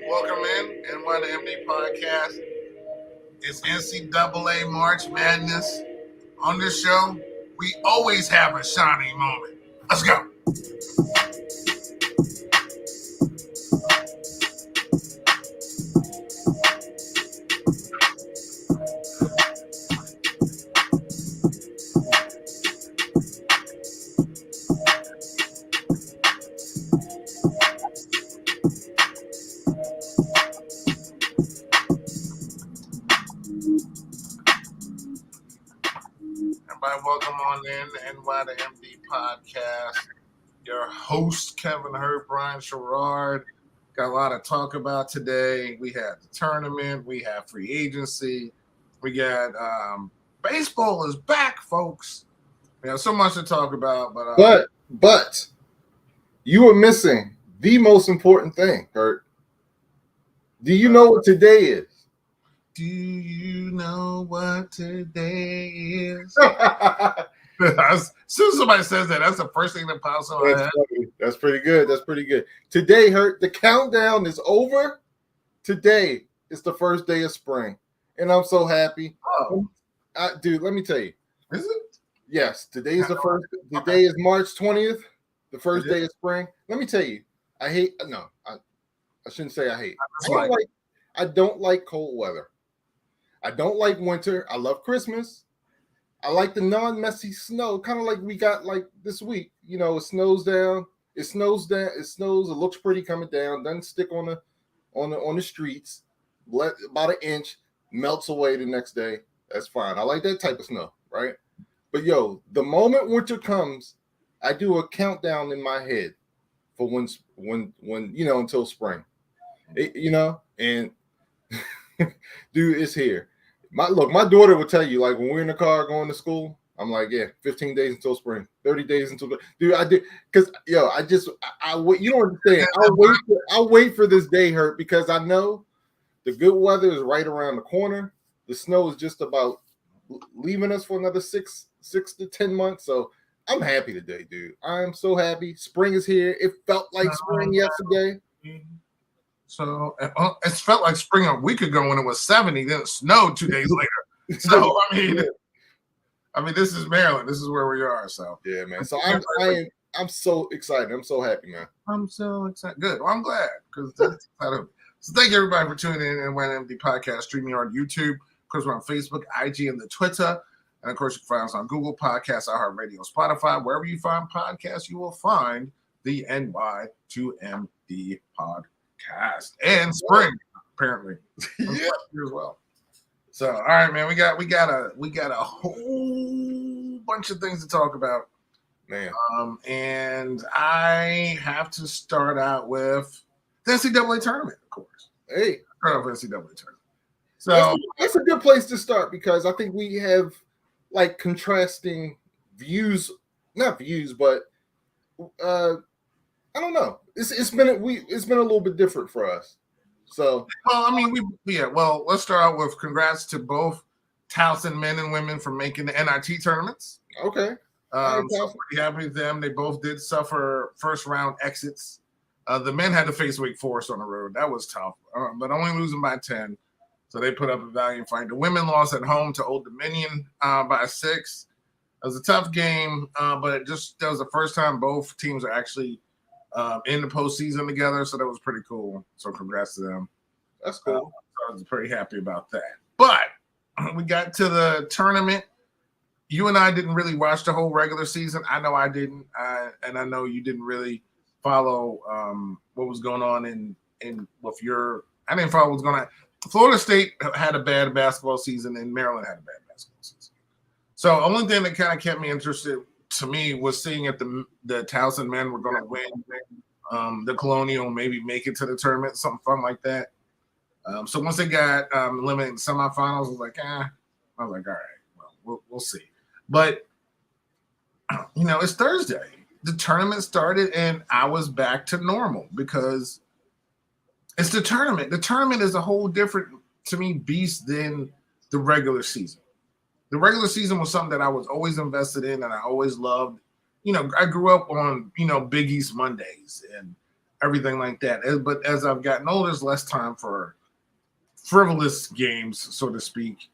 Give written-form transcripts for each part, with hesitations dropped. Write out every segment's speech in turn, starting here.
Welcome in NY2MD podcast. It's NCAA March Madness. On this show, we always have a shining moment. Let's go. Everybody, welcome on in the NY2MD podcast. Your host, Kevin Hurt, Brian Sherrard. Got a lot to talk about today. We had the tournament. We have free agency. We got baseball is back, folks. We have so much to talk about. But you are missing the most important thing, Hurt. Do you know what today is? Do you know what today is? As soon as somebody says that, that's the first thing that pops in my head. That's pretty good. That's pretty good. Today, Hurt, the countdown is over. Today is the first day of spring, and I'm so happy. Oh, Dude, let me tell you. is it? Yes, today is the first. Today is March 20th, the first day of spring. Let me tell you, I shouldn't say I hate. I don't like cold weather. I don't like winter. I love Christmas. I like the non-messy snow, kind of like we got like this week. You know, it snows down. It snows. It looks pretty coming down. Doesn't stick on the streets. About an inch, melts away the next day. That's fine. I like that type of snow, right? But yo, the moment winter comes, I do a countdown in my head for when until spring. And dude, it's here. My daughter would tell you, like, when we're in the car going to school, I'm like, yeah, 15 days until spring, 30 days until dude, I do, because I wait. You don't understand. I'll wait for this day, Hurt, because I know the good weather is right around the corner. The snow is just about leaving us for another six to 10 months. So I'm happy today, dude. I'm so happy. Spring is here. It felt like spring yesterday. So it felt like spring a week ago when it was 70. Then it snowed 2 days later. So I mean, this is Maryland. This is where we are. So yeah, man. So I'm so excited. I'm so happy, man. I'm so excited. Good. Well, I'm glad because that's exciting. So thank you everybody for tuning in NY2MD podcast, streaming on YouTube. Of course, we're on Facebook, IG, and the Twitter. And of course, you can find us on Google Podcasts, iHeartRadio, Spotify. Wherever you find podcasts, you will find the NY2MD podcast. And spring, apparently. Yeah. Here as well. So, all right, man, we got a whole bunch of things to talk about. Man. And I have to start out with the NCAA tournament, of course. Hey. Start off with NCAA tournament. So that's a good place to start because I think we have like contrasting views, not views, but I don't know. It's been a little bit different for us. So well, I mean, let's start out with congrats to both Towson men and women for making the NIT tournaments. Okay. So pretty happy with them. They both did suffer first round exits. The men had to face Wake Forest on the road. That was tough, but only losing by 10. So they put up a valiant fight. The women lost at home to Old Dominion by 6. It was a tough game, but that was the first time both teams are actually in the postseason together. So that was pretty cool. So congrats to them. That's cool. So I was pretty happy about that. But we got to the tournament. You and I didn't really watch the whole regular season. I know I didn't, and I know you didn't really follow what was going on in with your. I didn't follow what was going on. Florida State had a bad basketball season, and Maryland had a bad basketball season. So, only thing that kind of kept me interested to me was seeing if the Towson men were going to win the Colonial, maybe make it to the tournament, something fun like that. So once they got eliminated in semifinals, I was like, all right, well, we'll see. But it's Thursday. The tournament started, and I was back to normal because it's the tournament. The tournament is a whole different, to me, beast than the regular season. The regular season was something that I was always invested in, and I always loved. I grew up on Big East Mondays and everything like that. But as I've gotten older, there's less time for frivolous games, so to speak.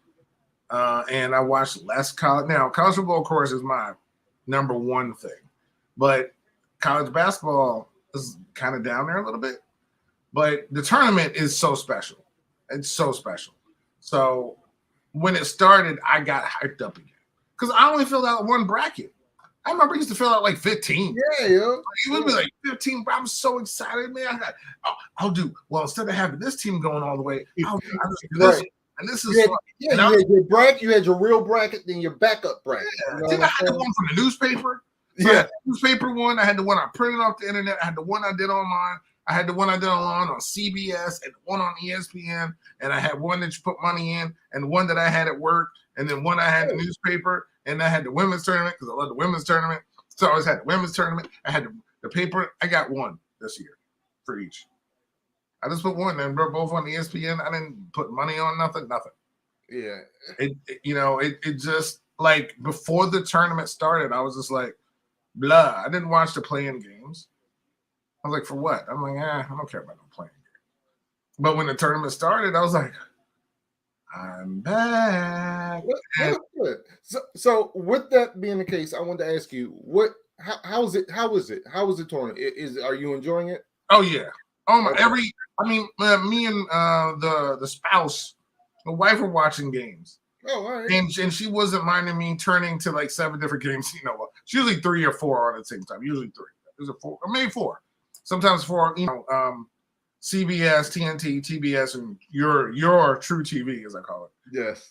And I watch less college. Now, college football, of course, is my number one thing. But college basketball is kind of down there a little bit. But the tournament is so special. It's so special. So when it started, I got hyped up again. Because I only filled out one bracket. I remember I used to fill out like 15. Yeah, yo. It would be like 15. I'm so excited, man. I'll do well instead of having this team going all the way. I'll do this, Right. and this is fun. You had your bracket, you had your real bracket, then your backup bracket. Yeah. Then I had the one from the newspaper. So I had the newspaper one. I had the one I printed off the internet. I had the one I did online. I had the one I did online on CBS and one on ESPN. And I had one that you put money in, and one that I had at work, and then one I had the newspaper. And I had the women's tournament because I love the women's tournament. So I always had the women's tournament. I had the paper. I got one this year for each. I just put one. And we're both on ESPN. I didn't put money on nothing. Yeah. It just like before the tournament started, I was just like, blah. I didn't watch the playing games. I was like, for what? I'm like, I don't care about no playing games. But when the tournament started, I was like, I'm back. So with that being the case, I wanted to ask you, how is it? How was the tournament? Are you enjoying it? Oh yeah. Oh my! Me and the spouse, the wife, were watching games. Oh, all right. And she wasn't minding me turning to like 7 different games. It's usually 3 or 4 on at the same time. Usually 3. There's a 4 or maybe 4. Sometimes 4. CBS, TNT, TBS, and your True TV, as I call it. Yes.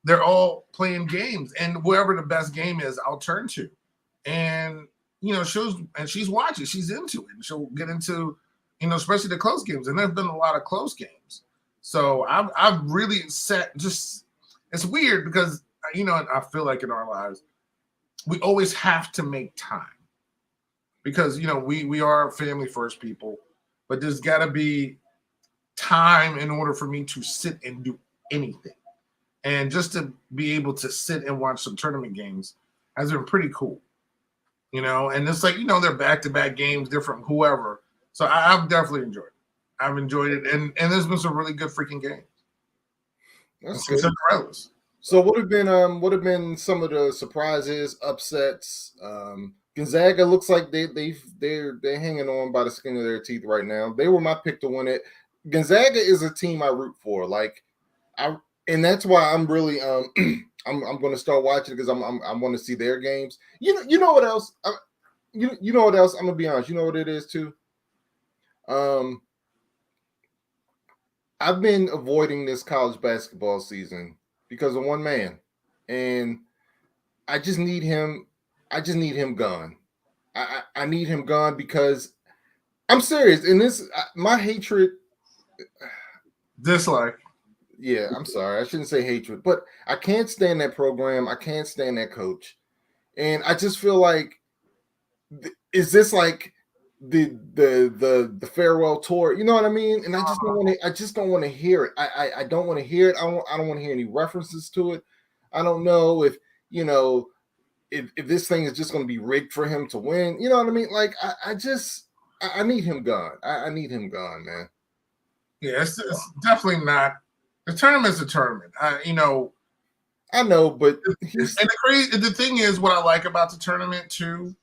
They're all playing games, and wherever the best game is, I'll turn to. And she's watching, she's into it, and she'll get into, especially the close games. And there's been a lot of close games. So I've really it's weird because I feel like in our lives we always have to make time because we are family first people. But there's got to be time in order for me to sit and do anything. And just to be able to sit and watch some tournament games has been pretty cool. And it's like, they're back-to-back games, different whoever. So I've definitely enjoyed it. I've enjoyed it. And there's been some really good freaking games. That's good. Regardless. So what have been some of the surprises, upsets? Gonzaga looks like they're hanging on by the skin of their teeth right now. They were my pick to win it. Gonzaga is a team I root for. And that's why I'm really I'm going to start watching because I want to see their games. You know what else? You know what else? I'm gonna be honest. You know what it is too. I've been avoiding this college basketball season because of one man, and I just need him. I just need him gone. I need him gone because I'm serious. And my hatred. Dislike. Yeah, I'm sorry. I shouldn't say hatred, but I can't stand that program. I can't stand that coach. And I just feel like, is this like the farewell tour? You know what I mean? And I just don't want to hear it. I don't want to hear it. I don't want to hear any references to it. I don't know if this thing is just going to be rigged for him to win. You know what I mean? Like I need him gone. I need him gone, man. Yeah, it's definitely not. The tournament's a tournament. I know, but the thing is, what I like about the tournament too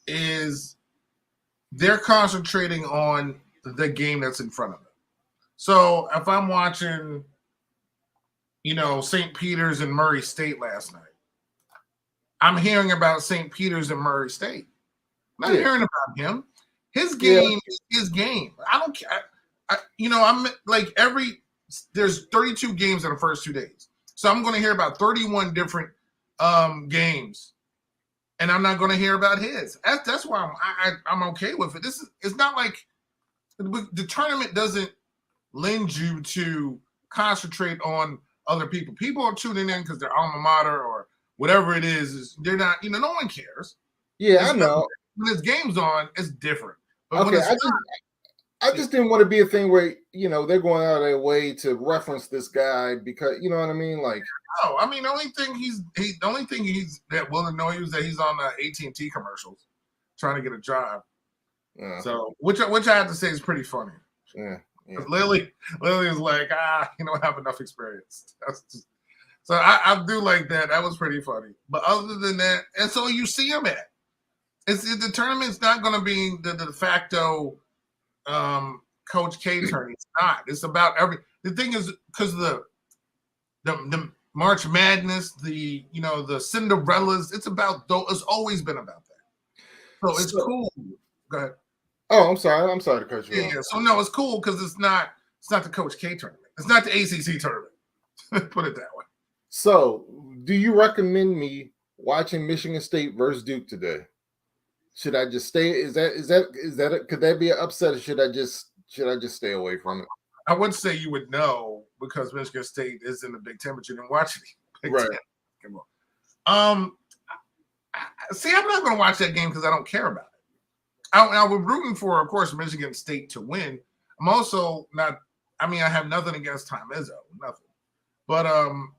is they're concentrating on the game that's in front of them. So if I'm watching, St. Peter's and Murray State last night. I'm hearing about St. Peter's and Murray State. I'm not hearing about him. His game is his game. I don't care. I'm like there's 32 games in the first 2 days. So I'm going to hear about 31 different games, and I'm not going to hear about his. That's why I'm okay with it. It's not like the tournament doesn't lend you to concentrate on other people. People are tuning in because their alma mater or whatever it is they're not. No one cares. Yeah, I know. When this game's on, it's different. But okay, I just didn't want to be a thing where they're going out of their way to reference this guy because you know what I mean. Like, no, I mean the only thing he's that will annoy you is that he's on the AT&T commercials trying to get a job. Yeah. So which I have to say is pretty funny. Yeah. Lily is like I have enough experience. So I do like that. That was pretty funny. But other than that, and so you see him at. The tournament's not going to be the de facto Coach K tournament. It's not. It's about the thing is because the March Madness, the Cinderellas. It's about it's always been about that. So it's cool. Go ahead. Oh, I'm sorry. I'm sorry to cut you off. Yeah. So no, it's cool because it's not the Coach K tournament. It's not the ACC tournament. Put it that way. So, do you recommend me watching Michigan State versus Duke today? Should I just stay? Is that could that be an upset, or should I just stay away from it? I would say you would know because Michigan State is in the Big Ten, but you didn't watch it. Right. Come on. See, I'm not going to watch that game because I don't care about it. I was rooting for, of course, Michigan State to win. I'm also not. I mean, I have nothing against Tom Izzo, nothing. But I'm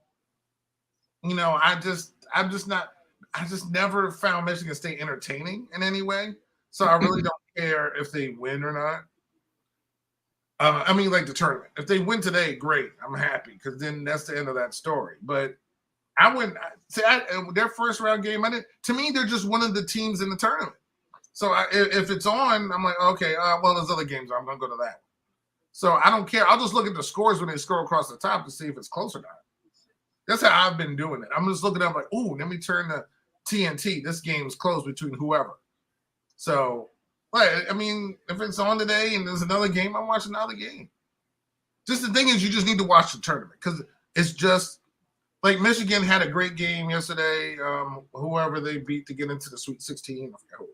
just not. I just never found Michigan State entertaining in any way. So I really don't care if they win or not. I mean, like the tournament. If they win today, great. I'm happy because then that's the end of that story. But I wouldn't say their first round game. To me, they're just one of the teams in the tournament. So if it's on, I'm like, okay, well, there's other games. I'm going to go to that. So I don't care. I'll just look at the scores when they scroll across the top to see if it's close or not. That's how I've been doing it. I'm just looking up like, ooh, let me turn the TNT. This game's close between whoever. So, I mean, if it's on today and there's another game, I'm watching another game. Just the thing is, you just need to watch the tournament because it's just like Michigan had a great game yesterday. Whoever they beat to get into the Sweet 16, I forgot who it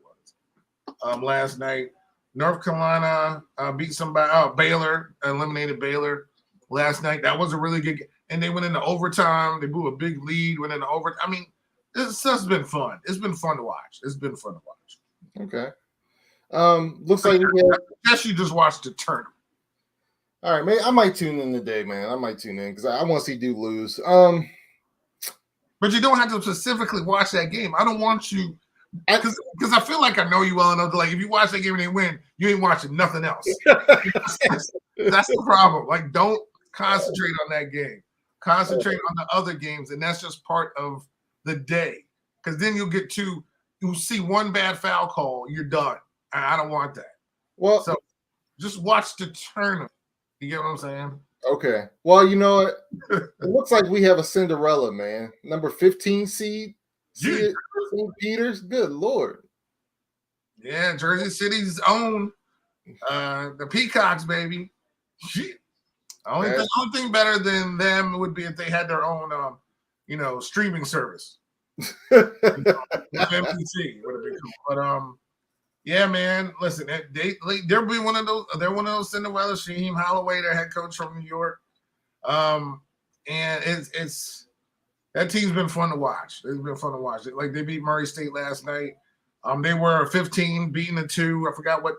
was. Last night, North Carolina beat somebody. Baylor eliminated Baylor last night. That was a really good game. And they went into overtime. They blew a big lead, went into overtime. I mean, this stuff's been fun. It's been fun to watch. Okay. Looks like we have. Guess you just watched the tournament. All right, man. I might tune in today, man. I might tune in because I want to see Duke lose. But you don't have to specifically watch that game. I don't want you because I feel like I know you well enough to like if you watch that game and they win, you ain't watching nothing else. That's the problem. Like, don't concentrate on that game. Concentrate on the other games, and that's just part of the day. Because then you'll see one bad foul call, you're done. I don't want that. Well, so just watch the tournament. You get what I'm saying? Okay. Well, you know what? It looks like we have a Cinderella, man. Number 15 seed. St. Peter's. Good Lord. Yeah, Jersey City's own. The Peacocks, baby. Shit. Only thing better than them would be if they had their own, streaming service. FMPC would have been cool. But yeah, man. Listen, they'll be one of those. They're one of those Cinderella. Shaheem Holloway, their head coach from New York. And it's that team's been fun to watch. It's been fun to watch. Like they beat Murray State last night. They were 15, beating the 2. I forgot what.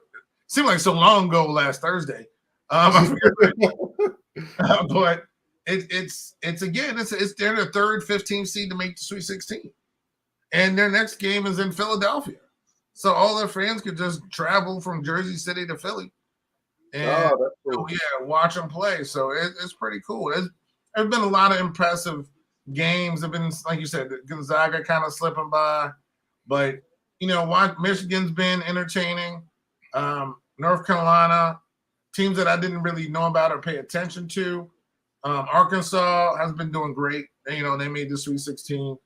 Seemed like so long ago last Thursday. I forget. But it's again, they're the third 15 seed to make the Sweet 16, and their next game is in Philadelphia, so all their fans could just travel from Jersey City to Philly, and watch them play. So it's pretty cool. There's been a lot of impressive games. Have been, like you said, Gonzaga kind of slipping by, but Michigan's been entertaining. North Carolina. Teams that I didn't really know about or pay attention to Arkansas has been doing great. You know, they made the Sweet 16.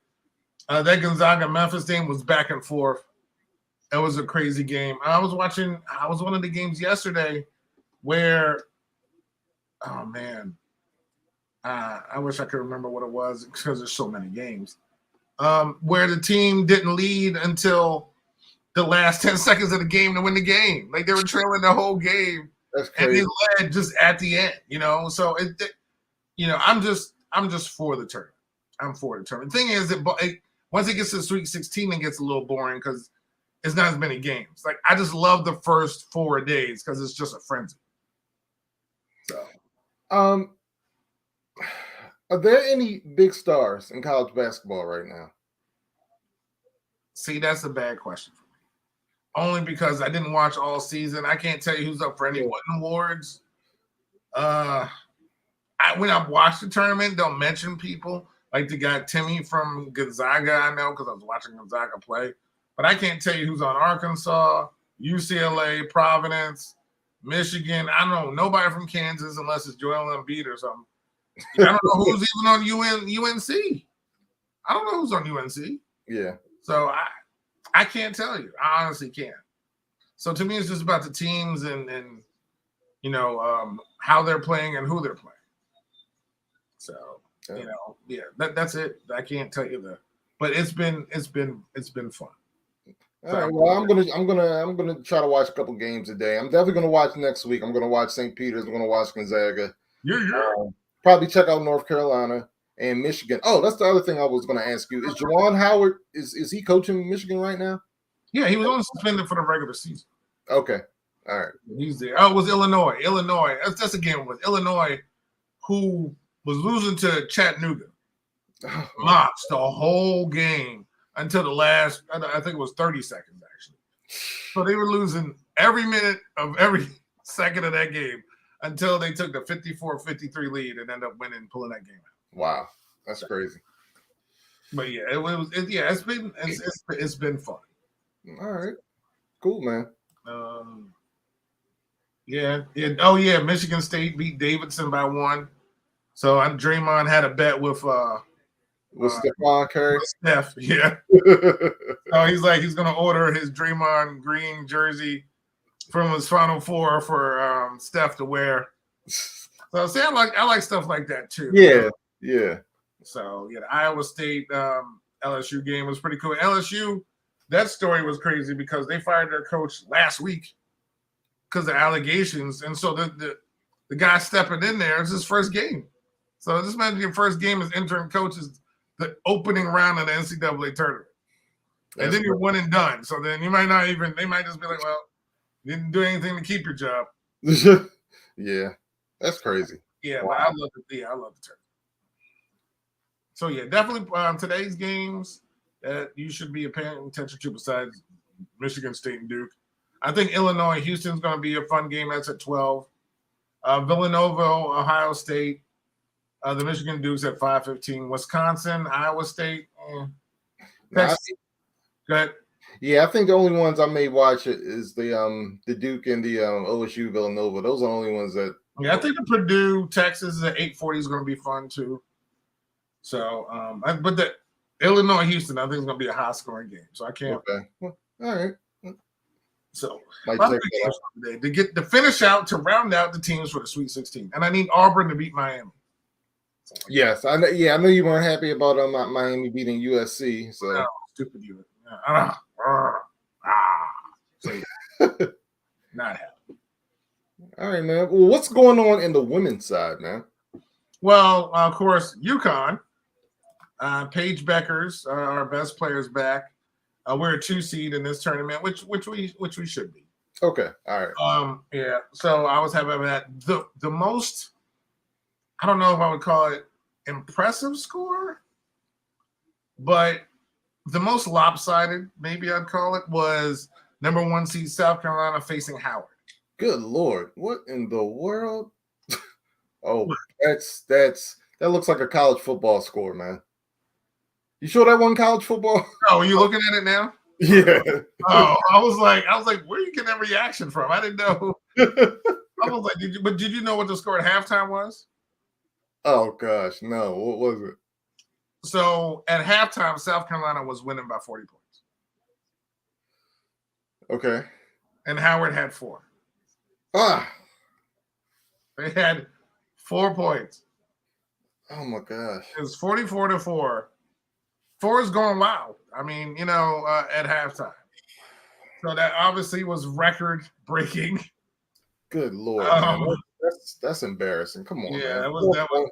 That Gonzaga Memphis game was back and forth. It was a crazy game. I was one of the games yesterday where, oh man, I wish I could remember what it was because there's so many games. Where the team didn't lead until the last 10 seconds of the game to win the game. Like they were trailing the whole game. That's crazy. And they led just at the end, you know. So I'm just for the tournament. I'm for the tournament. The thing is that once it gets to the Sweet 16, it gets a little boring because it's not as many games. Like I just love the first 4 days because it's just a frenzy. So, are there any big stars in college basketball right now? See, that's a bad question for me. Only because I didn't watch all season. I can't tell you who's up for any Wooden Awards. When I watch the tournament, they'll mention people like the guy Timmy from Gonzaga. I know because I was watching Gonzaga play, but I can't tell you who's on Arkansas, UCLA, Providence, Michigan. I don't know nobody from Kansas unless it's Joel Embiid or something. I don't know who's even on UNC. I don't know who's on UNC. Yeah. So I can't tell you. I honestly can't. So to me, it's just about the teams and you know how they're playing and who they're playing. So you know, that's it. I can't tell you but it's been fun. All right. Well, I'm gonna try to watch a couple games a day. I'm definitely gonna watch next week. I'm gonna watch St. Peter's. I'm gonna watch Gonzaga. Yeah. Probably check out North Carolina and Michigan. Oh, that's the other thing I was gonna ask you. Is Juwan Howard is he coaching Michigan right now? Yeah, he was only suspended for the regular season. Okay. All right. He's there. Oh, it was Illinois. That's a game with Illinois, who was losing to Chattanooga. Marched the whole game until the last, I think it was 30 seconds, actually. So they were losing every minute of every second of that game until they took the 54-53 lead and ended up winning, pulling that game out. Wow. That's crazy. But yeah, it's been fun. All right. Cool, man. Michigan State beat Davidson by 1. So Draymond had a bet with Stephon Curry. Steph, yeah. So he's gonna order his Draymond green jersey from his Final Four for Steph to wear. So see, I like stuff like that too. Yeah. So the Iowa State LSU game was pretty cool. LSU, that story was crazy because they fired their coach last week because of allegations, and so the guy stepping in there is his first game. So just imagine your first game as interim coach is the opening round of the NCAA tournament. And then you're one and done. So then they might just be like, well, you didn't do anything to keep your job. Yeah. That's crazy. Yeah, wow. But I love the tournament. So yeah, definitely today's games that you should be paying attention to besides Michigan State and Duke. I think Illinois, Houston's going to be a fun game. That's at 12. Villanova, Ohio State. The Michigan Dukes at 5:15. Wisconsin, Iowa State. Go ahead. Yeah, I think the only ones I may watch is the Duke and the OSU Villanova. Those are the only ones that. Yeah, I think the Purdue Texas at 8:40 is going to be fun too. So, but the Illinois Houston, I think is going to be a high scoring game. So I can't. Okay. Well, all right. So to get the finish out to round out the teams for the Sweet 16, and I need Auburn to beat Miami. Yes, I know. Yeah, I know you weren't happy about Miami beating USC. So stupid you. Not happy. All right, man. Well, what's going on in the women's side, man? Well, of course, UConn. Paige Beckers, our best players back. We're a 2 seed in this tournament, which we should be. Okay, all right. Yeah. So I was happy about that. The most, I don't know if I would call it impressive score, but the most lopsided, maybe I'd call it, was number 1 seed South Carolina facing Howard. Good Lord, what in the world? Oh, that looks like a college football score, man. You sure that wasn't college football? Oh, are you looking at it now? Yeah. Oh, I was like, where are you getting that reaction from? I didn't know. I was like, did you know what the score at halftime was? Oh gosh, no. What was it? So at halftime, South Carolina was winning by 40 points, Okay. and Howard had 4. Ah. They had 4 points. Oh my gosh. It was 44-4. 4 is going wild. I mean, at halftime. So that obviously was record breaking. Good Lord, man. That's embarrassing. Come on, Yeah, man. that was.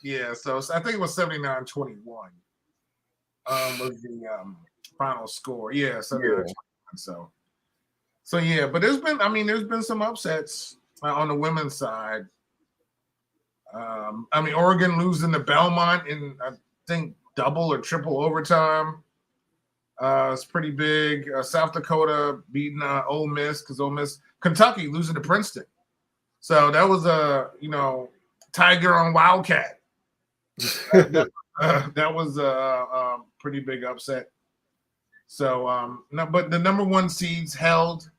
Yeah, so I think it was 79-21. Was the final score. Yeah, 79-21. So yeah, but there's been some upsets on the women's side. Oregon losing to Belmont in I think double or triple overtime. It's pretty big. South Dakota beating Ole Miss because Ole Miss. Kentucky losing to Princeton. So that was a Tiger on Wildcat. That was a pretty big upset. So no, but the number 1 seeds held,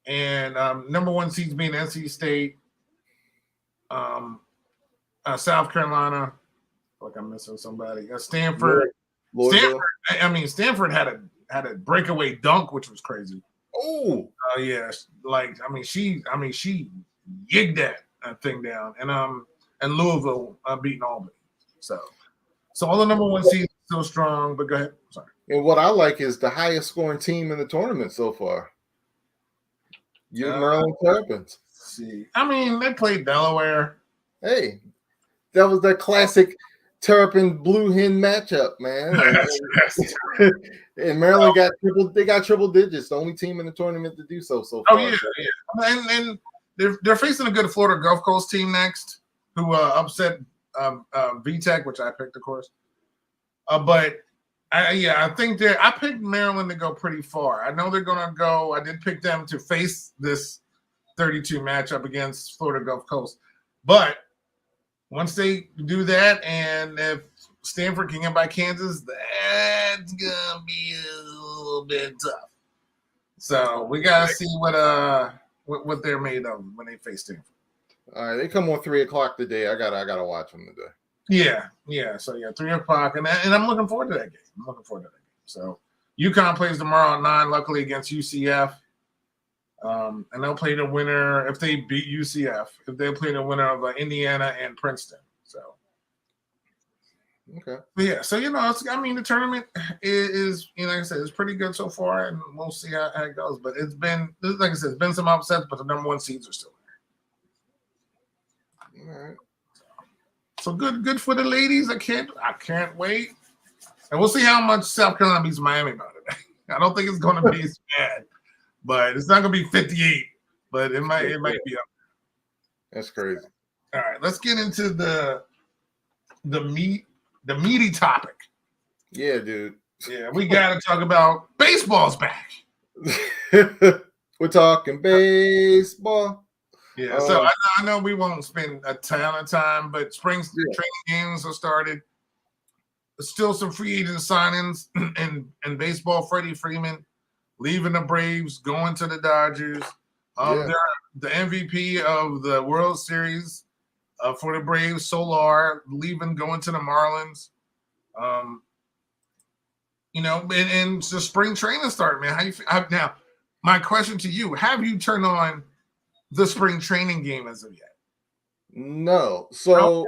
and number 1 seeds being NC State, South Carolina. Like I'm missing somebody. Stanford. Stanford had a breakaway dunk, which was crazy. Oh, yeah. She yigged that thing down, and Louisville beating Albany. So all the number 1 seeds still strong. But go ahead. Sorry. And what I like is the highest scoring team in the tournament so far. Maryland Terrapins. See, they played Delaware. Hey, that was that classic Terrapin Blue Hen matchup, man. And Maryland got triple digits. The only team in the tournament to do so far. Oh yeah. And they're facing a good Florida Gulf Coast team next, who upset VTech, which I picked, of course. But I think I picked Maryland to go pretty far. I know they're going to go. I did pick them to face this 32 matchup against Florida Gulf Coast. But once they do that, and if Stanford can get by Kansas, that's going to be a little bit tough. So we got to see what they're made of when they face Stanford. All right, they come on 3:00 today. I gotta watch them today. Yeah. So 3:00, and I'm looking forward to that game. So UConn plays tomorrow at 9, luckily against UCF, and they'll play the winner if they beat UCF. If they play the winner of Indiana and Princeton. So okay, but yeah. So the tournament is like I said, it's pretty good so far, and we'll see how it goes. But it's been, like I said, it's been some upsets, but the number 1 seeds are still there. All right. So good for the ladies. I can't wait. And we'll see how much South Carolina beats Miami by today. I don't think it's going to be as bad, but it's not going to be 58. But it might be up. That's crazy. All right, let's get into the meaty topic. Yeah, dude. Yeah, we got to talk about baseball's back. We're talking baseball. Yeah, so I know we won't spend a ton of time, but spring training games have started. Still some free agent signings in baseball. Freddie Freeman leaving the Braves, going to the Dodgers. They're the MVP of the World Series for the Braves, Solar, leaving, going to the Marlins. And the spring training start, man. How you feel? Now, my question to you: have you turned on the spring training game as of yet? No. So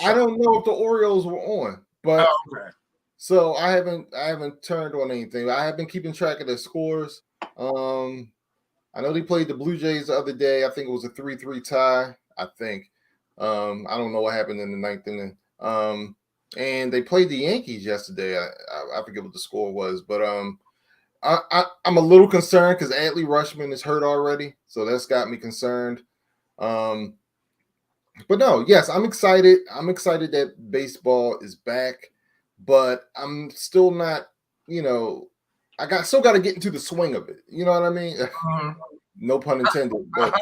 I don't know if the Orioles were on, but so I haven't turned on anything. I have been keeping track of the scores. I know they played the Blue Jays the other day. I think it was a 3-3 tie. I think. I don't know what happened in the ninth inning. And they played the Yankees yesterday. I forget what the score was, but I'm a little concerned because Adley Rutschman is hurt already, so that's got me concerned. But no, yes, I'm excited. I'm excited that baseball is back, but I'm still not. Still got to get into the swing of it. You know what I mean? No pun intended. But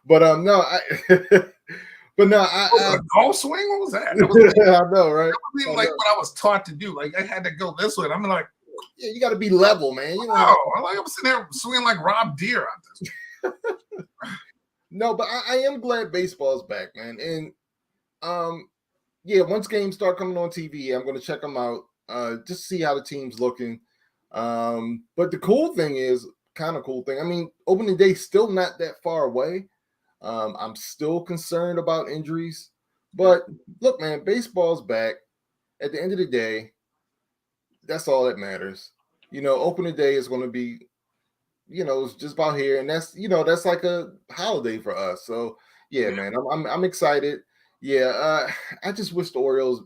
but no, but no, I golf swing. What was that? I know, right? That wasn't even like what I was taught to do. Like I had to go this way. I'm like, yeah, you got to be level, man. I'm sitting there swinging like Rob Deere on this. No, but I am glad baseball's back, man. And yeah, once games start coming on TV, I'm going to check them out, just see how the team's looking. But the cool thing is, kind of cool thing. I mean, opening day still not that far away. I'm still concerned about injuries, but look, man, baseball's back. At the end of the day, that's all that matters. Opening day is going to be, it's just about here, and that's like a holiday for us. So yeah, man, I'm excited. Yeah, I just wish the Orioles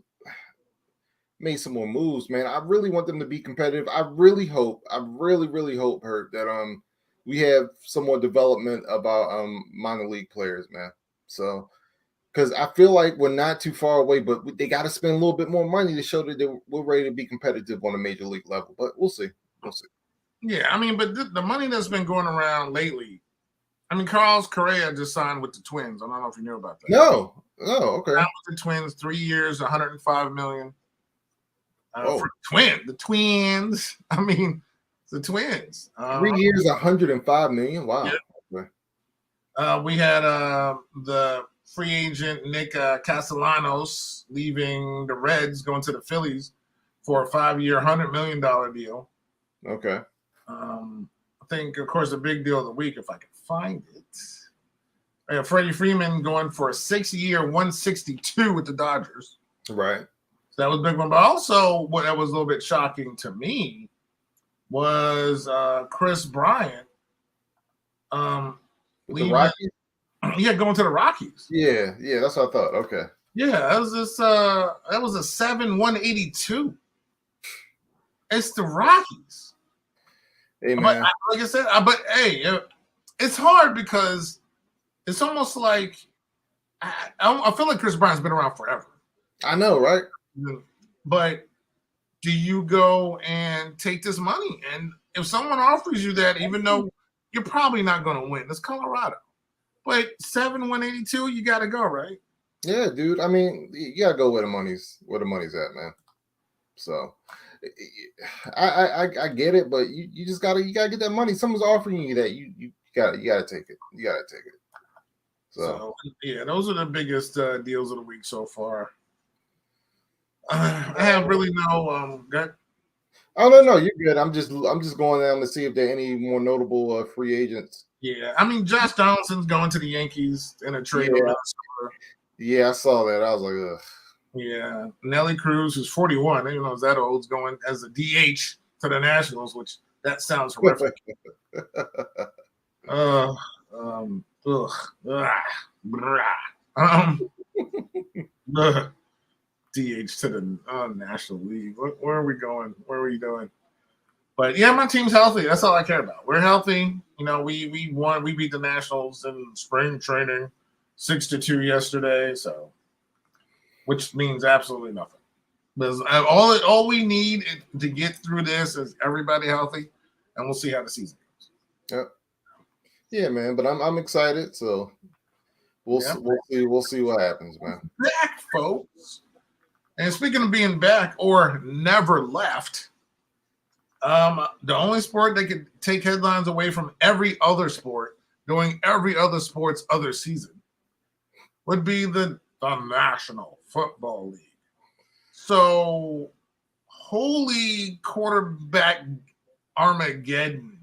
made some more moves, man. I really want them to be competitive. I really really hope, Hurt, that we have some more development about minor league players, man. So because I feel like we're not too far away, but they got to spend a little bit more money to show that we're ready to be competitive on a major league level. But we'll see. We'll see. Yeah, I mean, but the money that's been going around lately. I mean, Carlos Correa just signed with the Twins. I don't know if you knew about that. No. Oh, okay. Signed with the Twins, 3 years, $105 million. For the Twins. I mean, the Twins. 3 years, $105 million. Wow. Yeah. We had the free agent Nick Castellanos leaving the Reds, going to the Phillies for a 5-year, $100 million deal. Okay. I think, of course, the big deal of the week, if I can find it. Freddie Freeman going for a 6-year, $162 with the Dodgers. Right. So that was a big one. But also, what that was a little bit shocking to me was Chris Bryant. The Rockies? Yeah, going to the Rockies. Yeah, that's what I thought. Okay. Yeah, that was a 7-182. It's the Rockies. Hey, man. But like I said, but hey, it's hard because it's almost like I feel like Chris Bryant's been around forever. I know, right? But do you go and take this money? And if someone offers you that, even though you're probably not going to win, it's Colorado. But 7-182, you got to go, right? Yeah, dude. I mean, you got to go where the money's at, man. So I get it, but you just gotta get that money. Someone's offering you that, you gotta take it. You gotta take it. So yeah, those are the biggest deals of the week so far. I have really no Oh no, you're good. I'm just going down to see if there are any more notable free agents. Yeah, I mean, Josh Donaldson's going to the Yankees in a trade. Yeah, I saw that. I was like, ugh. Yeah, Nelly Cruz, who's 41, you know, is that old, is going as a DH to the Nationals, which that sounds horrific. DH to the National League. Where are we going? What are we doing? But yeah, my team's healthy. That's all I care about. We're healthy. You know, we won. We beat the Nationals in spring training, 6-2 yesterday. So, which means absolutely nothing. Because all we need to get through this is everybody healthy, and we'll see how the season goes. Yep. Yeah, man. But I'm excited. So we'll see what happens, man. Back, folks. And speaking of being back or never left, the only sport that could take headlines away from every other sport, doing every other sport's other season, would be the National Football League. So, holy quarterback Armageddon.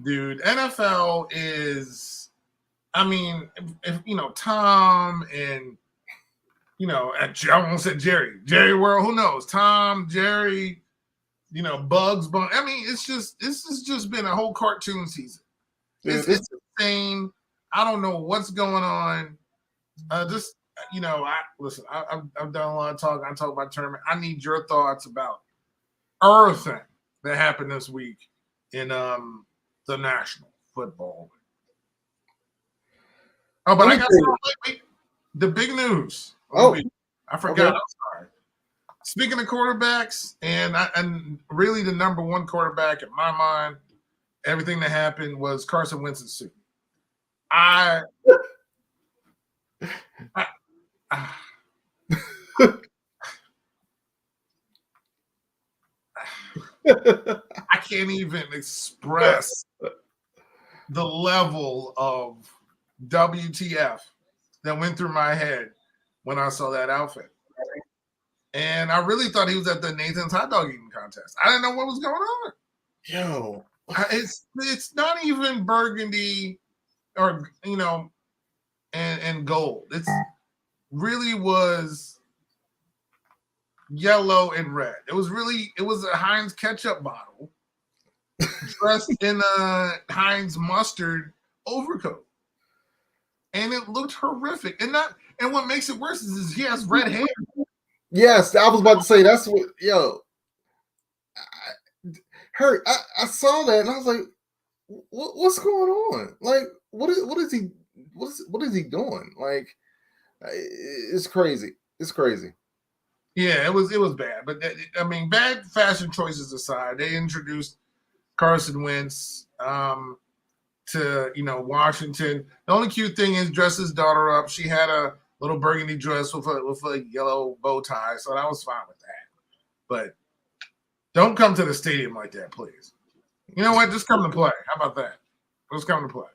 Dude, NFL is, I mean, if you know, Tom and, you know, I almost said Jerry World, who knows? Tom, Jerry, you know, Bugs Bunny. I mean, this has just been a whole cartoon season. It's insane. I don't know what's going on. Just, you know, I've done a lot of talking. I talk about tournament. I need your thoughts about everything that happened this week in the National Football League. Oh, but I got wait. The big news. I forgot. Okay. I'm sorry. Speaking of quarterbacks, and really the number one quarterback in my mind, everything that happened was Carson Wentz's suit. I can't even express the level of WTF that went through my head when I saw that outfit. And I really thought he was at the Nathan's hot dog eating contest. I didn't know what was going on. Yo, It's not even burgundy or and gold. It's really was yellow and red. It was a Heinz ketchup bottle dressed in a Heinz mustard overcoat. And it looked horrific. And what makes it worse is he has red hair. yes, I was about to say that's what. Yo, I saw that and I was like, what's going on? Like, what is he doing? Like, it's crazy. It's crazy. Yeah, it was bad. But I mean, bad fashion choices aside, they introduced Carson Wentz to Washington. The only cute thing is dress his daughter up. She had a little burgundy dress with a yellow bow tie, so that was fine with that. But don't come to the stadium like that, please. You know what? Just come to play. How about that? Just come to play.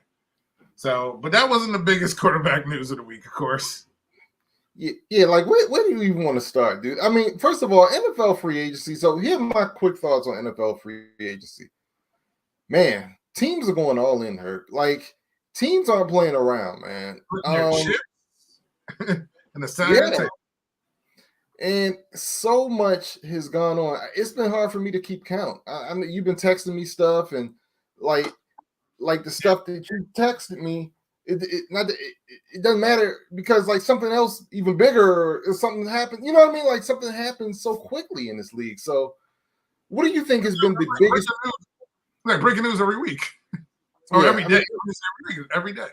So, but that wasn't the biggest quarterback news of the week, of course. Yeah, like where do you even want to start, dude? I mean, first of all, NFL free agency. So here are my quick thoughts on NFL free agency. Man, teams are going all in, Hurt. Like, teams aren't playing around, man. And the center. And so much has gone on. It's been hard for me to keep count. I mean, you've been texting me stuff, and like the stuff that you texted me. It doesn't matter because like something else even bigger or something happened. You know what I mean? Like something happens so quickly in this league. So, what do you think has been the biggest? Like breaking news every week, or every day. Every day.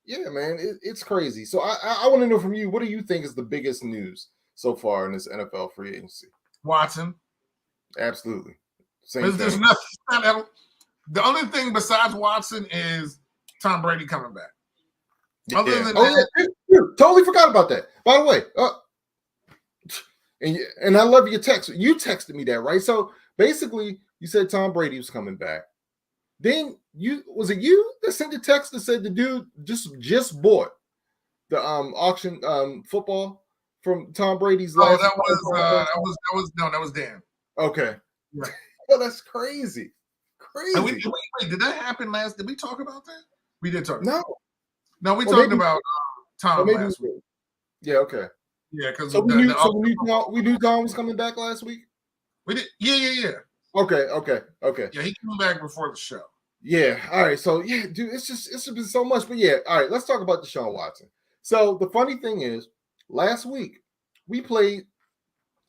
Yeah, man, it's crazy. So I want to know from you, what do you think is the biggest news so far in this NFL free agency? Watson. Absolutely. There's nothing. The only thing besides Watson is Tom Brady coming back. Other than that, totally forgot about that. By the way, and I love your text. You texted me that, right? So basically, you said Tom Brady was coming back. Then was it you that sent the text that said the dude just bought the auction football from Tom Brady's last? That was Dan. Okay. Right. Oh, that's crazy. Crazy. Wait, did that happen last? Did we talk about that? We did talk. No, we talked about Tom last week. Yeah. Okay. Yeah, because we knew Tom was coming back last week. We did. Yeah. Okay. Yeah, he came back before the show. Yeah. All right. So yeah, dude, it's just been so much. But yeah, all right. Let's talk about Deshaun Watson. So the funny thing is, last week we played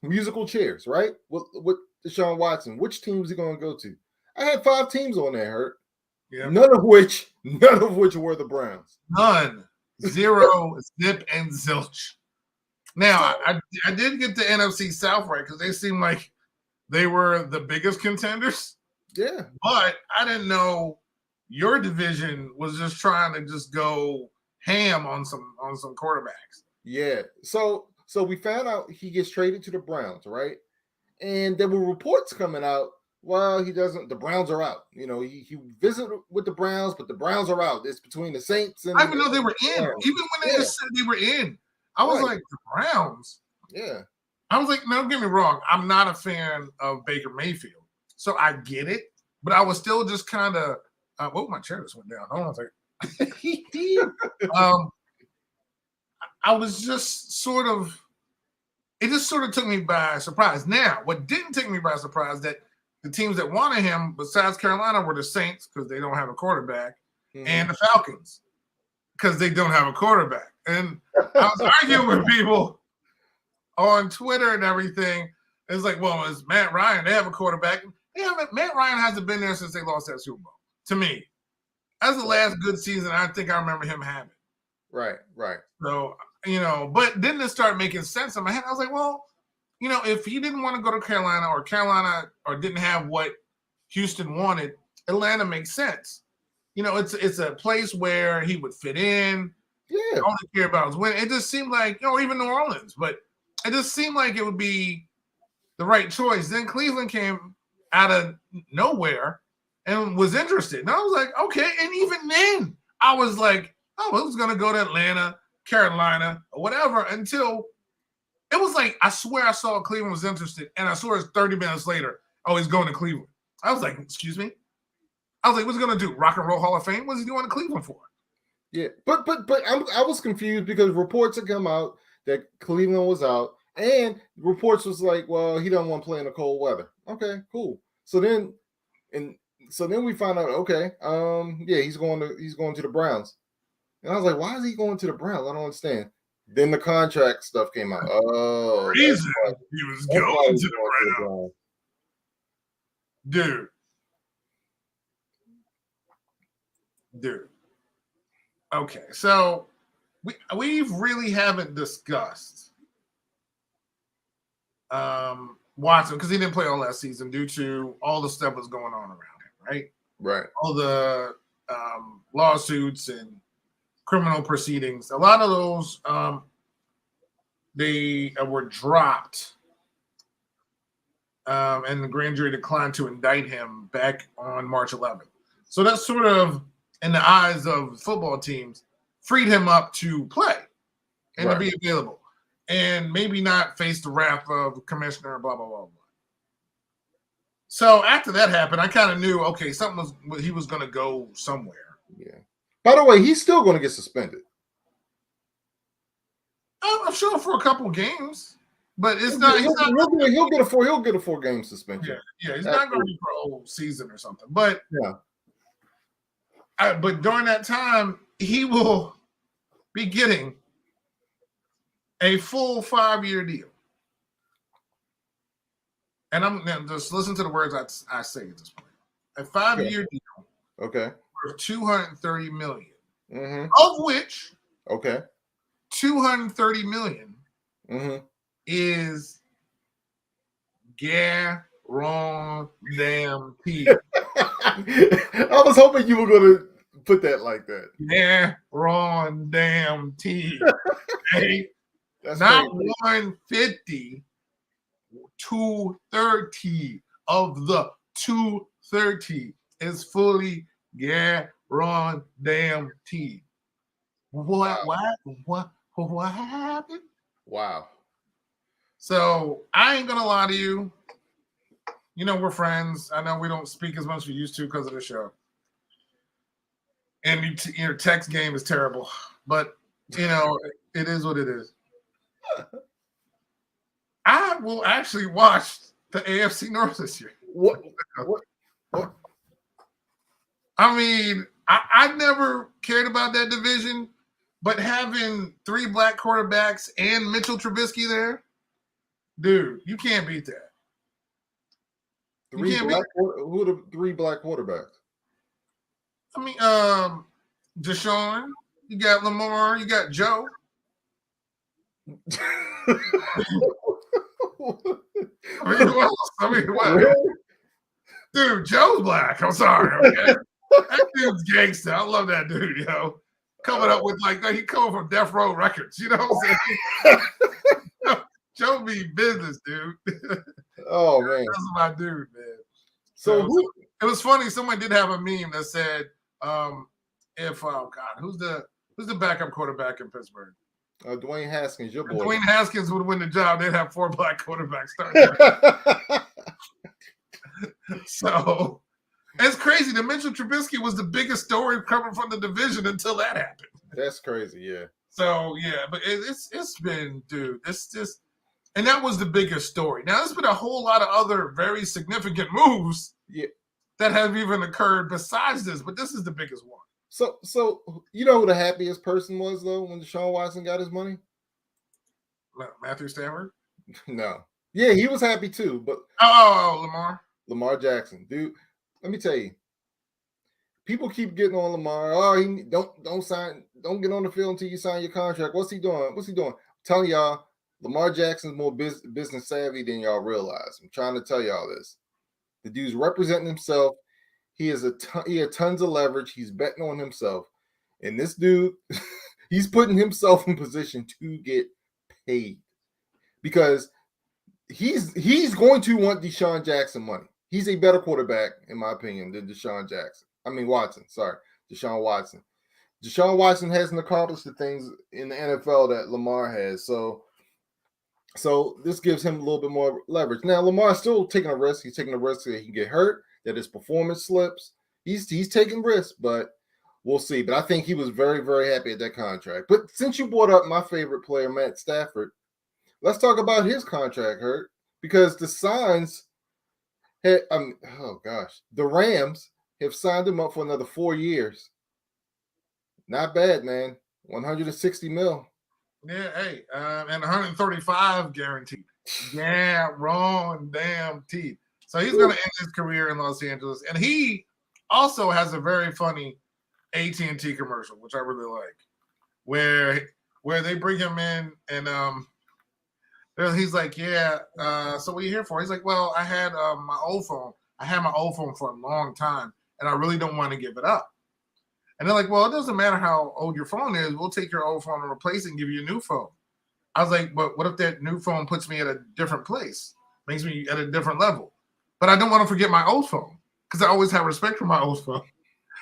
musical chairs, right? With Deshaun Watson. Which team is he going to go to? I had 5 teams on there, Hurt. Yeah. None of which were the Browns. None. 0, zip, and zilch. Now, I did get the NFC South right because they seemed like they were the biggest contenders. Yeah. But I didn't know your division was just trying to just go ham on some quarterbacks. Yeah. So we found out he gets traded to the Browns, right? And there were reports coming out. Well, he doesn't. The Browns are out. You know, he visited with the Browns, but the Browns are out. It's between the Saints and. I didn't know they were in. Even when they just said they were in, I was like, the Browns. Yeah. I was like, no, don't get me wrong. I'm not a fan of Baker Mayfield, so I get it. But I was still just kind of. My chair just went down. Hold on a second. I was just sort of. It just sort of took me by surprise. Now, what didn't take me by surprise that the teams that wanted him, besides Carolina, were the Saints because they don't have a quarterback, and the Falcons because they don't have a quarterback. And I was arguing with people on Twitter and everything. It's like, well, it's Matt Ryan. They have a quarterback. Matt Ryan hasn't been there since they lost that Super Bowl. To me, that's the last good season I think I remember him having. Right. So, but then it started making sense in my head. I was like, well, if he didn't want to go to Carolina or didn't have what Houston wanted, Atlanta makes sense. It's a place where he would fit in. Yeah. All they care about is winning. It just seemed like, even New Orleans, but it just seemed like it would be the right choice. Then Cleveland came out of nowhere and was interested. And I was like, okay. And even then, I was like, oh, it was going to go to Atlanta, Carolina, or whatever, until it was like, I swear I saw Cleveland was interested, and I saw it 30 minutes later, oh, he's going to Cleveland. I was like, excuse me? I was like, what's he going to do? Rock and Roll Hall of Fame? What's he going to Cleveland for? Yeah, but I was confused because reports had come out that Cleveland was out, and reports was like, well, he doesn't want to play in the cold weather. Okay, cool. So then we found out, okay, yeah, he's going to the Browns. And I was like, why is he going to the Browns? I don't understand. Then the contract stuff came out. Oh, reason he was going to the Browns. Dude. Okay, so we really haven't discussed Watson because he didn't play all last season due to all the stuff that's going on around him, right? Right. All the lawsuits and criminal proceedings. A lot of those they were dropped, and the grand jury declined to indict him back on March 11th. So that's sort of, in the eyes of football teams, freed him up to play and to be available and maybe not face the wrath of commissioner, blah, blah, blah, blah. So after that happened, I kind of knew, okay, he was going to go somewhere. Yeah. By the way, he's still going to get suspended. I'm sure for a couple games, but it's he'll get a 4-game suspension. Yeah, he's not going to be for a whole season or something. But but during that time, he will be getting a full 5-year deal. And I'm now just listen to the words I say at this point. A 5-year deal. Okay. For $230 million. Mm-hmm. Of which $230 million is guaranteed. I was hoping you were going to put that like that. Guaranteed. Hey, that's not crazy. 150, 230 of the 230 is fully guaranteed. What happened? Wow. So I ain't gonna lie to you. You know, we're friends. I know we don't speak as much as we used to because of the show. And your text game is terrible. But, you know, it is what it is. I will actually watch the AFC North this year. What? I mean, I never cared about that division, but having 3 black quarterbacks and Mitchell Trubisky there, dude, you can't beat that. Who are the 3 black quarterbacks? I mean, Deshaun, you got Lamar, you got Joe. I mean, what? Really? Dude, Joe's black. I'm sorry. Okay? That dude's gangster. I love that dude, yo. Coming up with he coming from Death Row Records. You know what I'm saying? Joe be business, dude. Oh man, that's my dude, man. So it was funny. Someone did have a meme that said, who's the backup quarterback in Pittsburgh? Dwayne Haskins, your boy. Dwayne Haskins would win the job. They'd have 4 black quarterbacks starting. So it's crazy. The Mitchell Trubisky was the biggest story coming from the division until that happened. That's crazy, yeah. So yeah, but it's been, dude. It's just, and that was the biggest story. Now there's been a whole lot of other very significant moves, that have even occurred besides this, but this is the biggest one. So you know who the happiest person was though when Deshaun Watson got his money? Matthew Stafford? No. Yeah, he was happy too, but Lamar Jackson. Dude, let me tell you. People keep getting on Lamar. Oh, he don't get on the field until you sign your contract. What's he doing? I'm telling y'all, Lamar Jackson's more business savvy than y'all realize. I'm trying to tell y'all this. The dude's representing himself. He has tons of leverage. He's betting on himself. And this dude, he's putting himself in position to get paid because he's going to want Deshaun Jackson money. he's a better quarterback, in my opinion, than Watson. Sorry, Deshaun Watson. Deshaun Watson hasn't accomplished the things in the NFL that Lamar has. So this gives him a little bit more leverage. Now, Lamar's still taking a risk. He's taking a risk that he can get hurt, that his performance slips. He's taking risks, but we'll see. But I think he was very, very happy at that contract. But since you brought up my favorite player, Matt Stafford, let's talk about his contract, Hurt, because the Rams have signed him up for another 4 years. Not bad, man. 160 mil. Yeah, hey, and 135 guaranteed. Yeah, wrong damn teeth. So he's going to end his career in Los Angeles, and he also has a very funny AT&T commercial, which I really like, where they bring him in and he's like, yeah, so what are you here for? He's like, well, I had my old phone. I had my old phone for a long time, and I really don't want to give it up. And they're like, well, it doesn't matter how old your phone is. We'll take your old phone and replace it and give you a new phone. I was like, but what if that new phone puts me at a different place, makes me at a different level? But I don't want to forget my old phone because I always have respect for my old phone.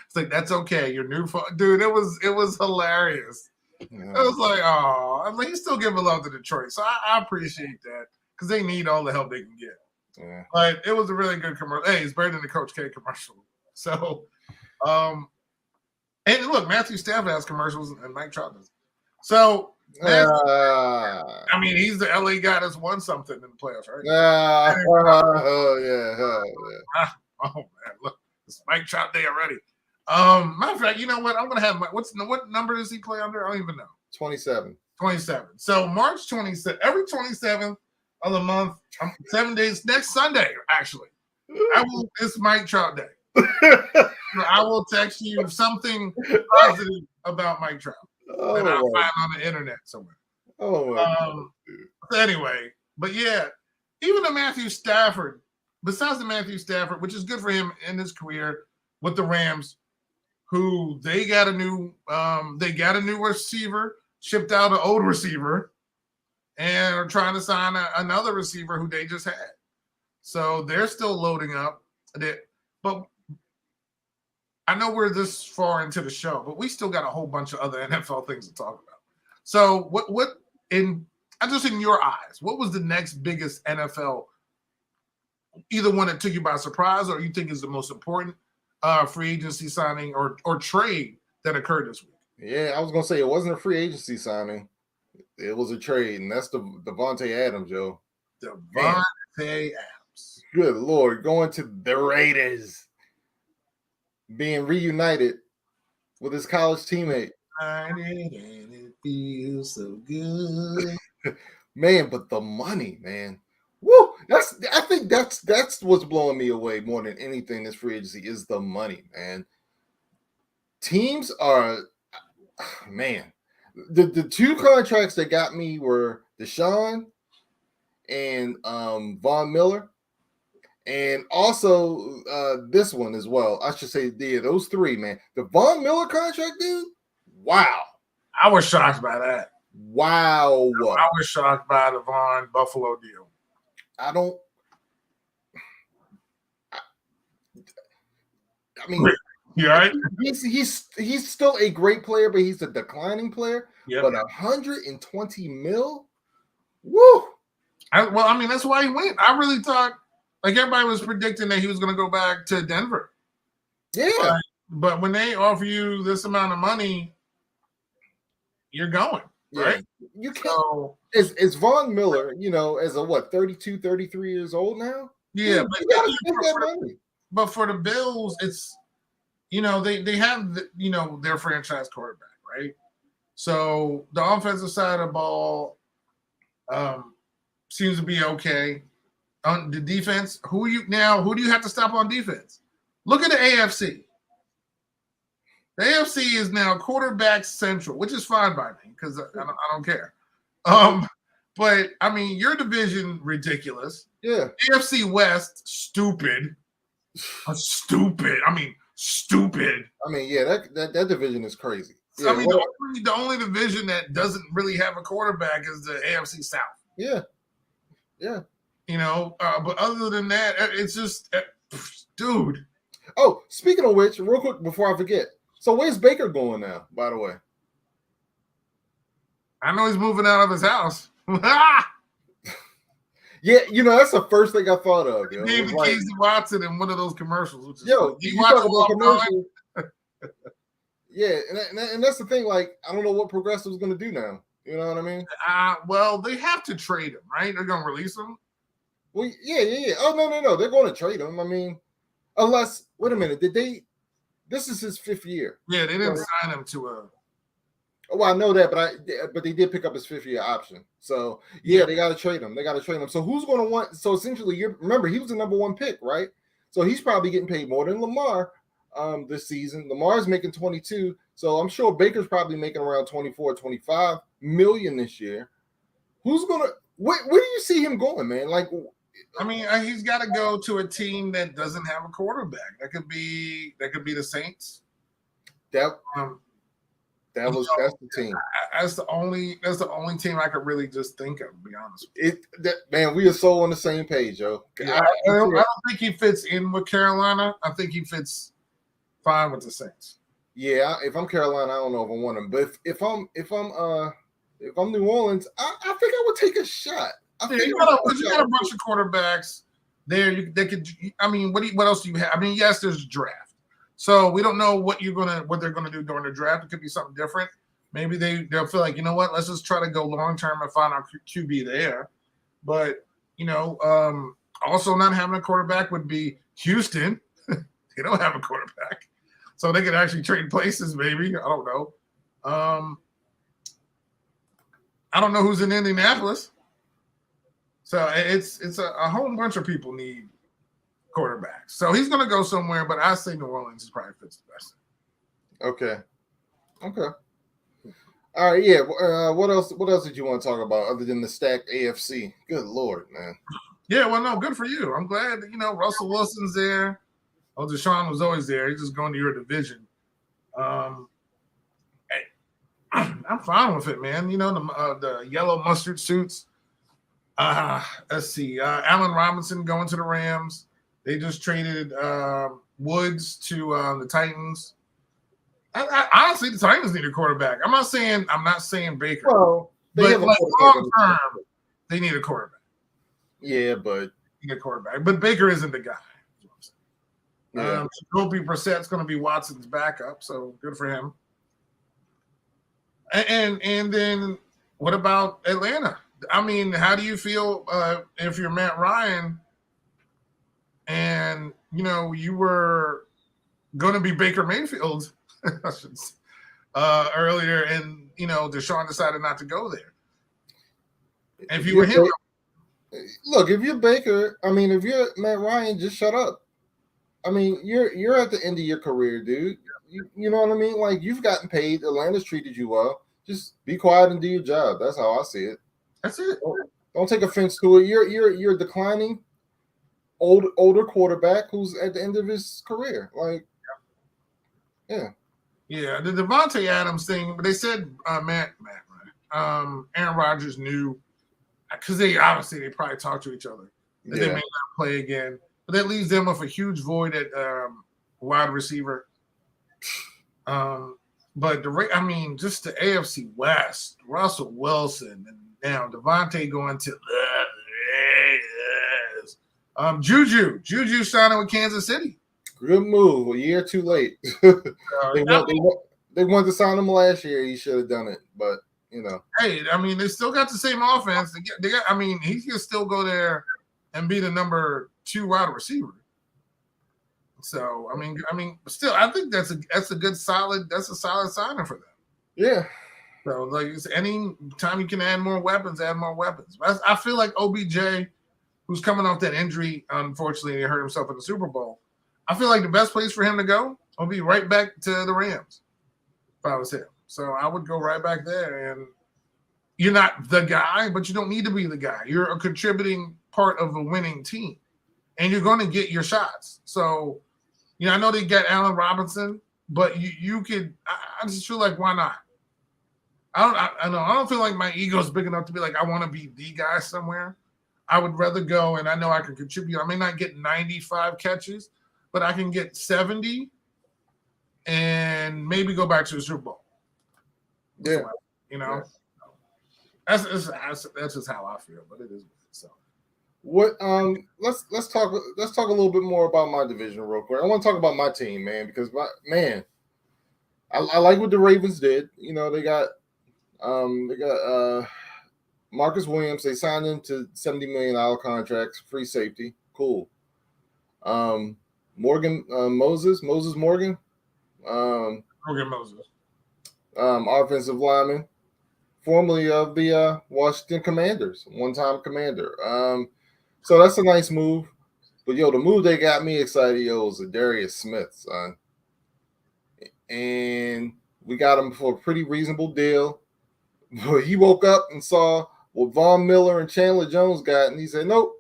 It's like, that's okay. Your new phone. Dude, it was hilarious. Yeah. I was like, oh, I'm like, you still give a love to Detroit. So I appreciate that because they need all the help they can get. Yeah. But it was a really good commercial. Hey, it's better than the Coach K commercial. So, and look, Matthew Stafford has commercials and Mike Trout does. So, I mean, he's the LA guy that's won something in the playoffs, right? Yeah. Oh, man, look, it's Mike Trout day already. Matter of fact, you know what? I'm going to have what number does he play under? I don't even know. 27. 27. So, March 27th, every 27th of the month, 7 days, next Sunday, actually, it's Mike Trout day. I will text you something positive about Mike Trout that I'll find on the internet somewhere. So anyway, but yeah, even the Matthew Stafford, besides the Matthew Stafford, which is good for him in his career with the Rams, who they got a new receiver, shipped out an old receiver, and are trying to sign another receiver who they just had. So they're still loading up. But I know we're this far into the show, but we still got a whole bunch of other NFL things to talk about. So in your eyes, what was the next biggest NFL, either one that took you by surprise or you think is the most important free agency signing or trade that occurred this week? Yeah, I was going to say it wasn't a free agency signing. It was a trade, and that's the Davante Adams, Joe. Davante Adams. Good Lord, going to the Raiders. Being reunited with his college teammate. And it feels so good. Man, but the money, man. Woo! I think that's what's blowing me away more than anything this free agency is the money, man. Teams are, man. The two contracts that got me were Deshaun and Von Miller. And also this one as well. I should say, those three, man. The Von Miller contract, dude. Wow. I was shocked by that. Wow. I was shocked by the Von Buffalo deal. I mean, you all right? He's still a great player, but he's a declining player. Yep. But 120 mil? Woo. That's why he went. I really thought, like, everybody was predicting that he was going to go back to Denver. Yeah. But when they offer you this amount of money, you're going, right? You can't. So, it's Von Miller, as a 32, 33 years old now? Yeah. But you got to spend that money. But for the Bills, it's, they have, their franchise quarterback, right? So the offensive side of the ball seems to be okay. On the defense, who do you have to stop on defense? Look at the AFC. The AFC is now quarterback central, which is fine by me because I don't care. But I mean, your division ridiculous. Yeah. AFC West stupid. Stupid. I mean, stupid. I mean, yeah, that division is crazy. Yeah, I mean, the only division that doesn't really have a quarterback is the AFC South. Yeah. Yeah. But other than that, it's just Dude. Oh, speaking of which, real quick before I forget. So where's Baker going now, by the way? I know he's moving out of his house. Yeah, that's the first thing I thought of. He gave the keys to Watson in one of those commercials. Which is you talk about commercials. Yeah, and that's the thing. Like, I don't know what Progressive's going to do now. You know what I mean? Well, they have to trade him, right? They're going to release him. Well, yeah. Oh, no. They're going to trade him. I mean, unless, wait a minute. This is his 5th year. Yeah, they didn't sign him to a. Well, I know that, but they did pick up his 5th year option. So, yeah, they got to trade him. So who's going to want? So essentially, remember, he was the number 1 pick, right? So he's probably getting paid more than Lamar this season. Lamar's making 22. So I'm sure Baker's probably making around 24, 25 million this year. Who's going to where do you see him going, man? Like, I mean, he's got to go to a team that doesn't have a quarterback. That could be the Saints. That's the team. That's the only team I could really just think of, to be honest. Man, we are so on the same page, yo. Yeah, I don't think he fits in with Carolina. I think he fits fine with the Saints. Yeah, if I'm Carolina, I don't know if I want him. But if I'm New Orleans, I think I would take a shot. You got a bunch of quarterbacks there. They could. I mean, what else do you have? I mean, yes, there's a draft, so we don't know what they're gonna do during the draft. It could be something different. Maybe they'll feel like, you know what, let's just try to go long term and find our QB there. But also not having a quarterback would be Houston. They don't have a quarterback, so they could actually trade places. Maybe, I don't know. I don't know who's in Indianapolis. So it's a whole bunch of people need quarterbacks. So he's going to go somewhere, but I say New Orleans is probably fits the best. Okay. All right, yeah. What else did you want to talk about other than the stacked AFC? Good Lord, man. Yeah, well, no, good for you. I'm glad that, Russell Wilson's there. Oh, Deshaun was always there. He's just going to your division. I'm fine with it, man. The yellow mustard suits. Let's see. Allen Robinson going to the Rams. They just traded Woods to the Titans. I honestly, the Titans need a quarterback. I'm not saying Baker. Well, but long term, they need a quarterback. Yeah, but they need a quarterback. But Baker isn't the guy. Yeah. Jacoby Brissett's going to be Watson's backup, so good for him. And then what about Atlanta? I mean, how do you feel if you're Matt Ryan and, you were going to be Baker Mayfield earlier and, Deshaun decided not to go there? And if you were him. Look, if you're Baker, I mean, if you're Matt Ryan, just shut up. I mean, you're at the end of your career, dude. You know what I mean? Like, you've gotten paid. Atlanta's treated you well. Just be quiet and do your job. That's how I see it. That's it. Don't take offense to it. You're declining older quarterback who's at the end of his career. Like, yeah. Yeah, the Devontae Adams thing, but they said Aaron Rodgers knew, because they probably talked to each other. That they may not play again. But that leaves them with a huge void at wide receiver. But just the AFC West, Russell Wilson, and now Devontae going to Juju signing with Kansas City. Good move. A year too late. They wanted to sign him last year. He should have done it, but Hey, they still got the same offense. He can still go there and be the number 2 wide receiver. So still, I think that's a solid signing for them. Yeah. So like, any time you can add more weapons, add more weapons. I feel like OBJ, who's coming off that injury, unfortunately, he hurt himself in the Super Bowl. I feel like the best place for him to go will be right back to the Rams. If I was him, so I would go right back there. And you're not the guy, but you don't need to be the guy. You're a contributing part of a winning team, and you're going to get your shots. So, I know they got Allen Robinson, but you could. I just feel like, why not? I don't feel like my ego is big enough to be like, I want to be the guy somewhere. I would rather go, and I know I can contribute. I may not get 95 catches, but I can get 70 and maybe go back to the Super Bowl. Yeah. You know, Yeah. that's just how I feel, but it is so. What let's talk a little bit more about my division real quick. I want to talk about my team, man, because I like what the Ravens did. You know, they got Marcus Williams. They signed him to $70 million contracts, free safety. Cool. Moses Morgan. Morgan Moses. Offensive lineman, formerly of the Washington Commanders, one-time commander. So that's a nice move. But the move that got me excited, was Darius Smith, son. And we got him for a pretty reasonable deal. But he woke up and saw what Von Miller and Chandler Jones got, and he said, "Nope,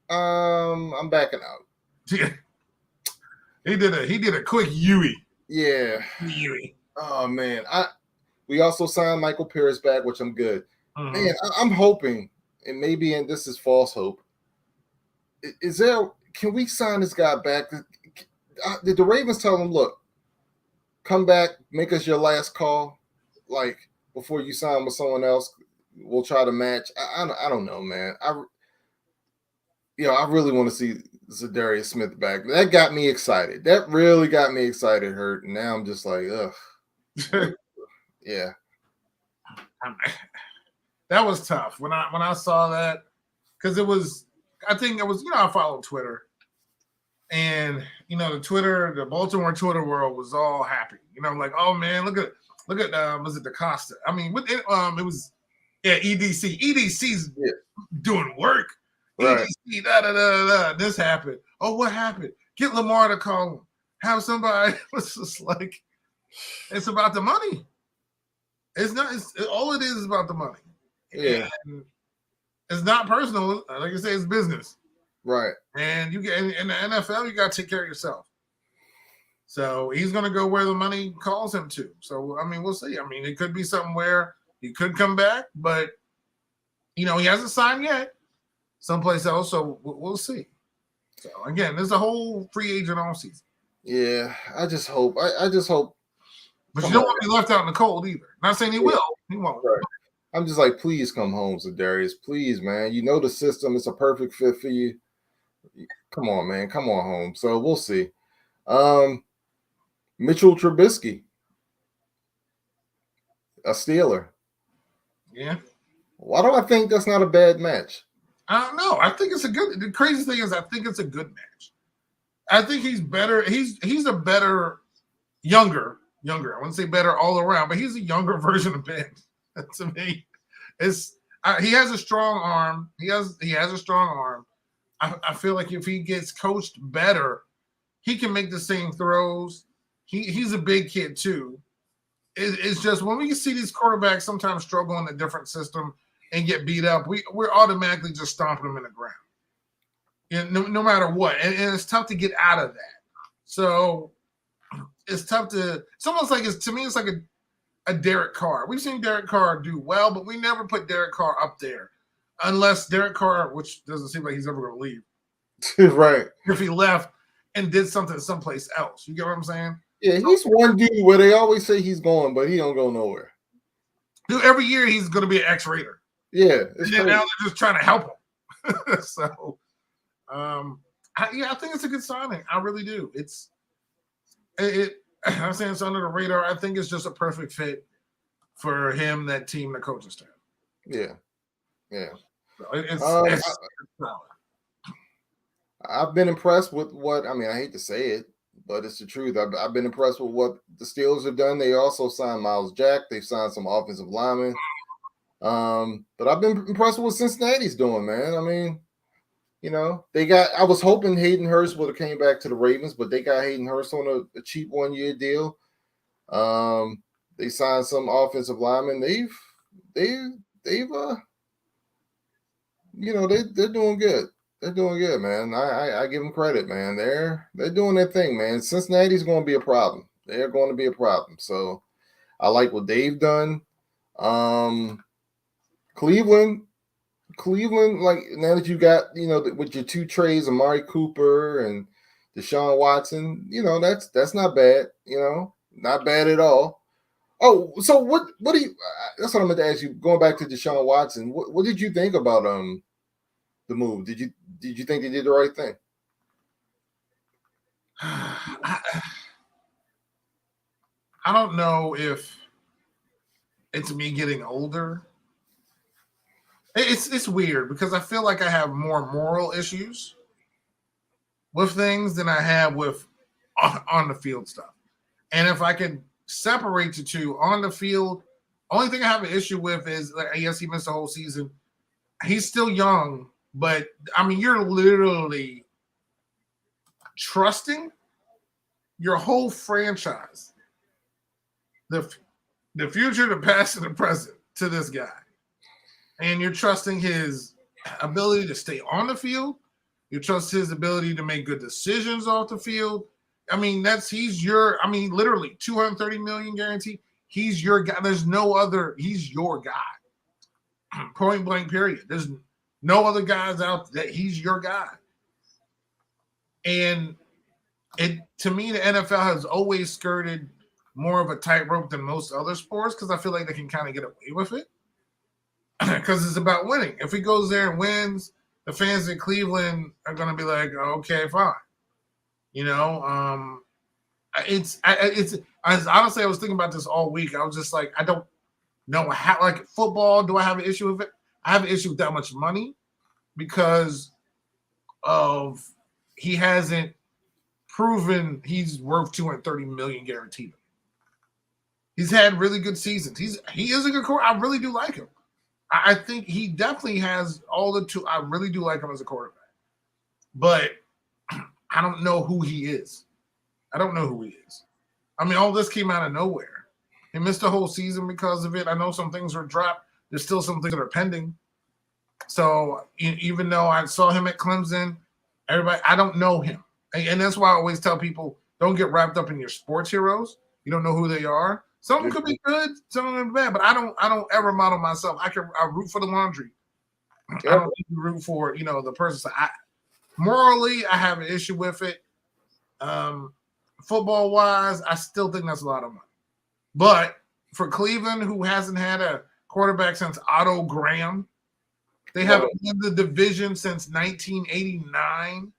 I'm backing out." Yeah. He did a quick Yui. Yeah. Yui. Oh man. We also signed Michael Pierce back, which I'm good. Mhm. Man, I'm hoping, and this is false hope. Can we sign this guy back? Did the Ravens tell him, look, come back, make us your last call, like before you sign with someone else? We'll try to match. I don't know, man. I really want to see Zadarius Smith back. That got me excited. That really got me excited, Hurt. And now I'm just like, ugh. Yeah. That was tough when I saw that, because I think it was, I follow Twitter, and the Baltimore Twitter world was all happy. Like, oh man, look at was it DaCosta? I mean, it was EDC. EDC's doing work. Right. EDC, this happened. Oh, what happened? Get Lamar to call him. Have somebody. It's just like, it's about the money. It's not. All it is about the money. Yeah. And it's not personal. Like you say, it's business. Right. And you get in the NFL, you got to take care of yourself. So he's going to go where the money calls him to. So, I mean, we'll see. I mean, it could be something where he could come back, but, he hasn't signed yet someplace else. So we'll see. So, again, there's a whole free agent all season. Yeah. I just hope. I just hope. But you don't want to be left out in the cold either. Not saying he will. He won't. Right. I'm just like, please come home, Zadarius. Please, man. You know the system. It's a perfect fit for you. Come on, man. Come on home. So we'll see. Mitchell Trubisky, a Steeler. Yeah. Why do I think that's not a bad match? I don't know. I think it's a good. The crazy thing is, I think it's a good match. I think he's better. He's a better, younger. I wouldn't say better all around, but he's a younger version of Ben. To me, he has a strong arm. He has a strong arm. I feel like if he gets coached better, he can make the same throws. He's a big kid too. It's just when we see these quarterbacks sometimes struggle in a different system and get beat up, we're automatically just stomping them in the ground. No matter what, and it's tough to get out of that. So it's tough to. It's almost like to me, it's like a Derek Carr. We've seen Derek Carr do well, but we never put Derek Carr up there unless Derek Carr, which doesn't seem like he's ever going to leave. Right. If he left and did something someplace else. You get what I'm saying? Yeah, he's one dude where they always say he's going, but he don't go nowhere. Dude, every year he's going to be an X-rater. Yeah. And then now they're just trying to help him. So, I think it's a good signing. I really do. I'm saying it's under the radar. I think it's just a perfect fit for him, that team, the coaching staff. Yeah. Yeah. So I've been impressed with I hate to say it, but it's the truth. I've been impressed with what the Steelers have done. They also signed Miles Jack. They've signed some offensive linemen. But I've been impressed with what Cincinnati's doing, man. I mean, I was hoping Hayden Hurst would have came back to the Ravens, but they got Hayden Hurst on a cheap 1-year deal. They signed some offensive linemen. They're doing good. They're doing good, man. I give them credit, man. They're doing their thing, man. Cincinnati's going to be a problem. They're going to be a problem. So I like what they've done. Cleveland Cleveland, like now that you got, with your two trades, Amari Cooper and Deshaun Watson, that's not bad, not bad at all. Oh, so what do you? That's what I'm going to ask you. Going back to Deshaun Watson, what did you think about the move? Did you think they did the right thing? I don't know if it's me getting older. It's weird because I feel like I have more moral issues with things than I have with on the field stuff. And if I could separate the two on the field, only thing I have an issue with is, yes, he missed the whole season. He's still young, but I mean, you're literally trusting your whole franchise, the future, the past, and the present to this guy. And you're trusting his ability to stay on the field. You trust his ability to make good decisions off the field. I mean, literally 230 million guaranteed. He's your guy. There's no other. He's your guy. Point blank, period. There's no other guys out there. He's your guy. And to me, the NFL has always skirted more of a tightrope than most other sports because I feel like they can kind of get away with it. Because it's about winning. If he goes there and wins, the fans in Cleveland are going to be like, okay, fine. It's honestly, I was thinking about this all week. I was just like, I don't know how, like football, do I have an issue with it? I have an issue with that much money because of he hasn't proven he's worth 230 million guaranteed. He's had really good seasons. He is a good quarterback. I really do like him. I think he definitely has all the two. I really do like him as a quarterback, but I don't know who he is. I don't know who he is. I mean, all this came out of nowhere. He missed the whole season because of it. I know some things were dropped. There's still some things that are pending. So even though I saw him at Clemson, I don't know him. And that's why I always tell people, don't get wrapped up in your sports heroes. You don't know who they are. Some of them could be good, some of them bad, but I don't ever model myself. I root for the laundry. Yep. I don't need to root for the person. Morally, I have an issue with it. Football wise, I still think that's a lot of money. But for Cleveland, who hasn't had a quarterback since Otto Graham, they haven't won the division since 1989.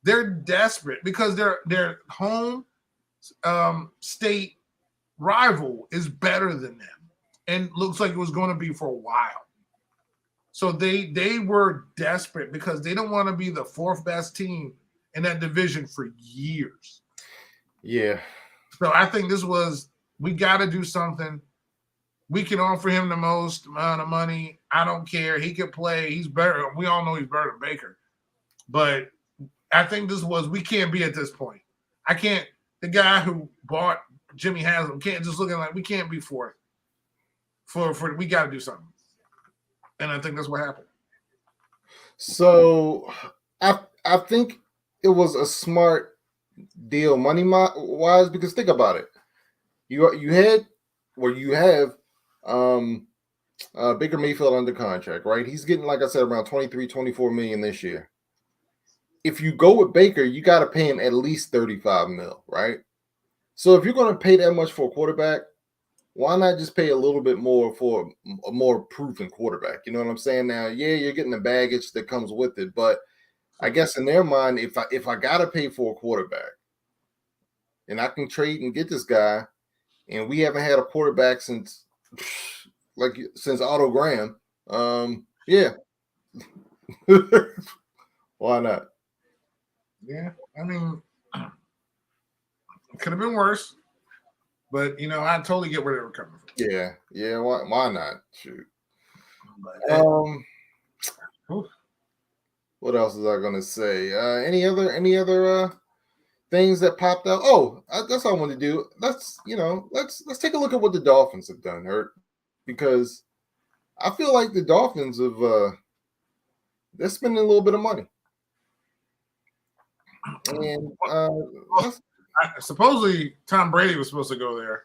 They're desperate because their home state rival is better than them and looks like it was going to be for a while. So they were desperate because they don't want to be the fourth best team in that division for years. Yeah. So I think we got to do something. We can offer him the most amount of money. I don't care. He could play. He's better. We all know he's better than Baker. But I think we can't be at this point. I can't. The guy who bought Jimmy Haslam can't just looking like we can't be for we got to do something. And I think that's what happened. So I think it was a smart deal money wise because think about it. You have Baker Mayfield under contract, right? He's getting, like I said, around 23-24 million this year. If you go with Baker, you got to pay him at least 35 mil, right? So if you're going to pay that much for a quarterback, why not just pay a little bit more for a more proven quarterback? You know what I'm saying? Now, yeah, you're getting the baggage that comes with it, but I guess in their mind, if I got to pay for a quarterback and I can trade and get this guy, and we haven't had a quarterback since Otto Graham, yeah. Why not? Yeah, I mean, it could have been worse, but I totally get where they were coming from. Yeah. Why not? Shoot. What else was I gonna say? Any other things that popped out? Oh, that's all I want to do. Let's take a look at what the Dolphins have done, Hurt, because I feel like the Dolphins they're spending a little bit of money. And supposedly Tom Brady was supposed to go there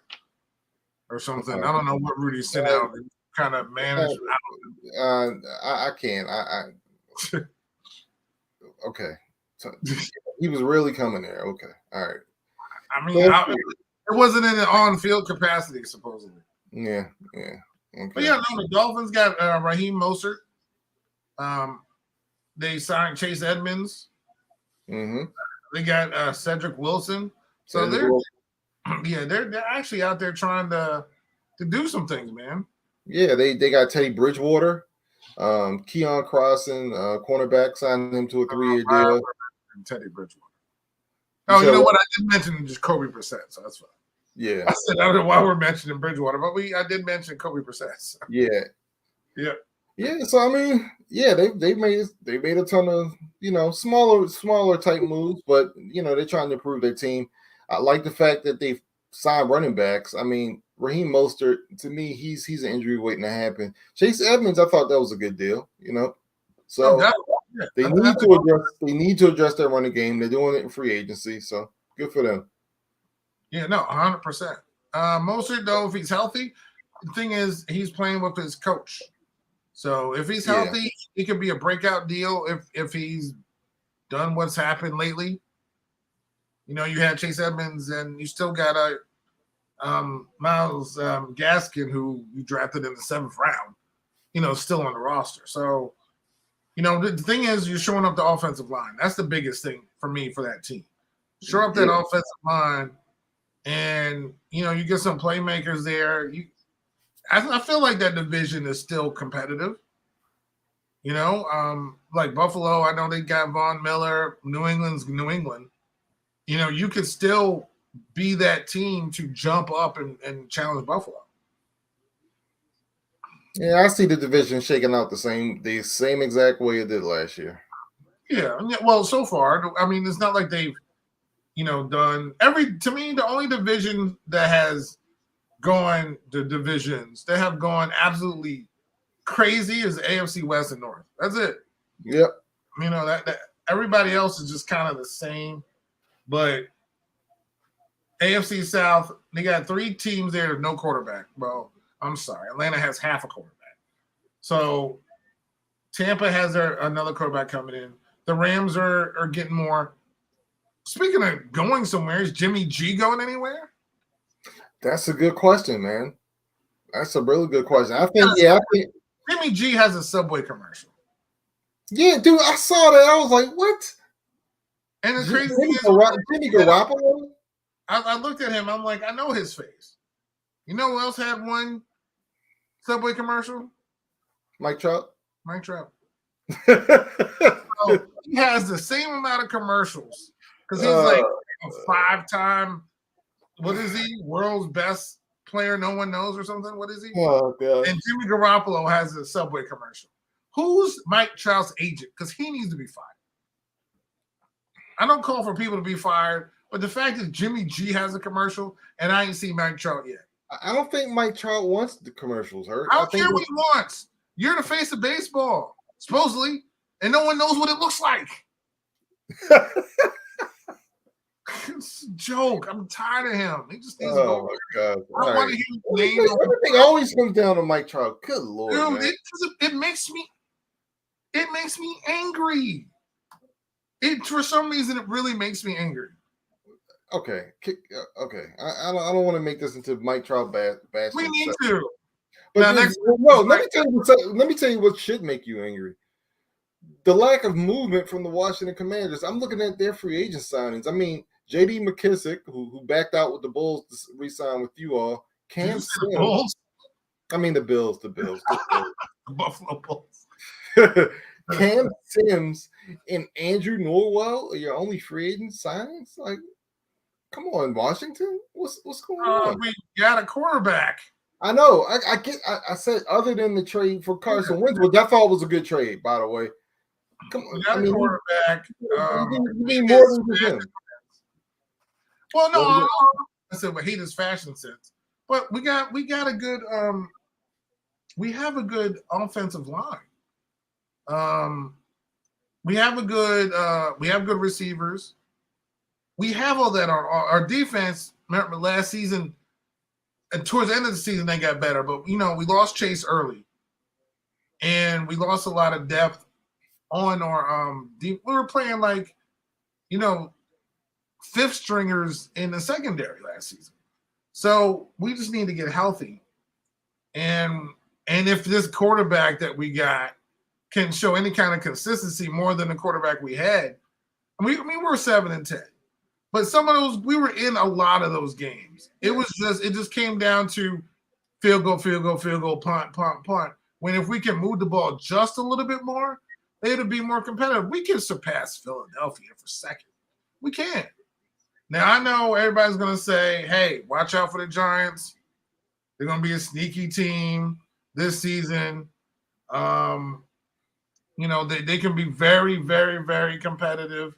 or something. I don't know what Rudy sent out. kind of manage. I can't. Okay. So, he was really coming there. Okay. All right. I mean, it wasn't in an on-field capacity, supposedly. Yeah. Okay. But yeah, no, the Dolphins got Raheem Mostert. They signed Chase Edmonds. Mm-hmm. They got Cedric Wilson. So they're actually out there trying to do some things, man. Yeah, they got Teddy Bridgewater, Keon Crossan, cornerback, signed him to a 3-year deal. Teddy Bridgewater. Oh, you know what? I did mention just Kobe Brissett, so that's fine. Yeah. I said I don't know why we're mentioning Bridgewater, but I did mention Kobe Brissett. So. Yeah. Yeah. Yeah. So I mean, yeah, they made a ton of smaller type moves, but they're trying to improve their team. I like the fact that they've signed running backs. I mean, Raheem Mostert, to me, he's an injury waiting to happen. Chase Edmonds, I thought that was a good deal. So they need to address their running game. They're doing it in free agency, so good for them. Yeah, no, 100%. Mostert, though, if he's healthy, the thing is he's playing with his coach. So if he's healthy, he could be a breakout deal if he's done what's happened lately. You had Chase Edmonds, and you still got Myles Gaskin, who you drafted in the 7th round, still on the roster. So, the thing is, you're showing up the offensive line. That's the biggest thing for me for that team. Show up that offensive line, and, you get some playmakers there. I feel like that division is still competitive. Like Buffalo, I know they got Von Miller. New England's New England. You could still be that team to jump up and challenge Buffalo. Yeah, I see the division shaking out the same exact way it did last year. Yeah, well, so far, I mean, it's not like they've, done to me, the only division that has gone the divisions that have gone absolutely crazy is AFC West and North. That's it. Yep. That everybody else is just kind of the same, but AFC South, they got 3 teams there with no quarterback. Well, I'm sorry. Atlanta has half a quarterback. So Tampa has another quarterback coming in. The Rams are getting more. Speaking of going somewhere, is Jimmy G going anywhere? That's a good question, man. That's a really good question. I think Jimmy G has a Subway commercial. Yeah, dude, I saw that. I was like, what? And the crazy thing is, Jimmy Garoppolo? I looked at him. I'm like, I know his face. You know who else had one Subway commercial? Mike Trout. So he has the same amount of commercials because he's like a 5-time, what is he? World's best player no one knows or something. What is he? Oh, God. And Jimmy Garoppolo has a Subway commercial. Who's Mike Trout's agent? Because he needs to be fired. I don't call for people to be fired, but the fact that Jimmy G has a commercial and I ain't seen Mike Trout yet. I don't think Mike Trout wants the commercials, Hurt. I don't care what he wants. You're the face of baseball, supposedly, and no one knows what it looks like. It's a joke. I'm tired of him. He just needs to go. My God. I don't want to hear his name. Everything always comes down to Mike Trout. Good Lord. Dude, it makes me angry. For some reason, it really makes me angry. Okay. I don't want to make this into Mike Trout bash. We need to. But let me tell you what should make you angry. The lack of movement from the Washington Commanders. I'm looking at their free agent signings. I mean, J.D. McKissick, who backed out with the Bulls to re-sign with you all. Cam Sims. Bulls? I mean the Bills. The Buffalo Bulls. Cam Sims and Andrew Norwell are your only free agent signings? Like, come on, Washington. What's going on? We got a quarterback. I know. I said other than the trade for Carson Wentz, which I thought was a good trade, by the way. Come on, we got a quarterback. You need more than just him. Well, no, I said, but hate his fashion sense. But we got a good we have a good offensive line. We have good receivers. We have all that. Our defense, remember last season, and towards the end of the season they got better, but we lost Chase early, and we lost a lot of depth on our deep. We were playing like, fifth stringers in the secondary last season, so we just need to get healthy, and if this quarterback that we got can show any kind of consistency more than the quarterback we had, we were 7-10. But some of those, we were in a lot of those games. It just came down to field goal, punt. When if we can move the ball just a little bit more, they would be more competitive. We can surpass Philadelphia for second. We can. Now, I know everybody's going to say, hey, watch out for the Giants. They're going to be a sneaky team this season. They can be very, very, very competitive.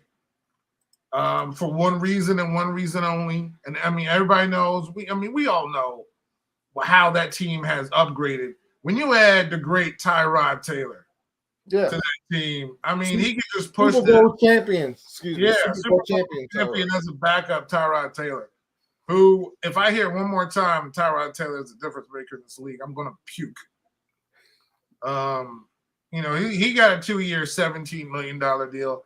For one reason and one reason only. And I mean, everybody knows, we all know how that team has upgraded. When you add the great Tyrod Taylor to that team, I mean, he can just push Super Bowl champion. Excuse me. Super Bowl champion as a backup, Tyrod Taylor, who, if I hear one more time Tyrod Taylor is a difference maker in this league, I'm going to puke. He got a 2-year, $17 million deal.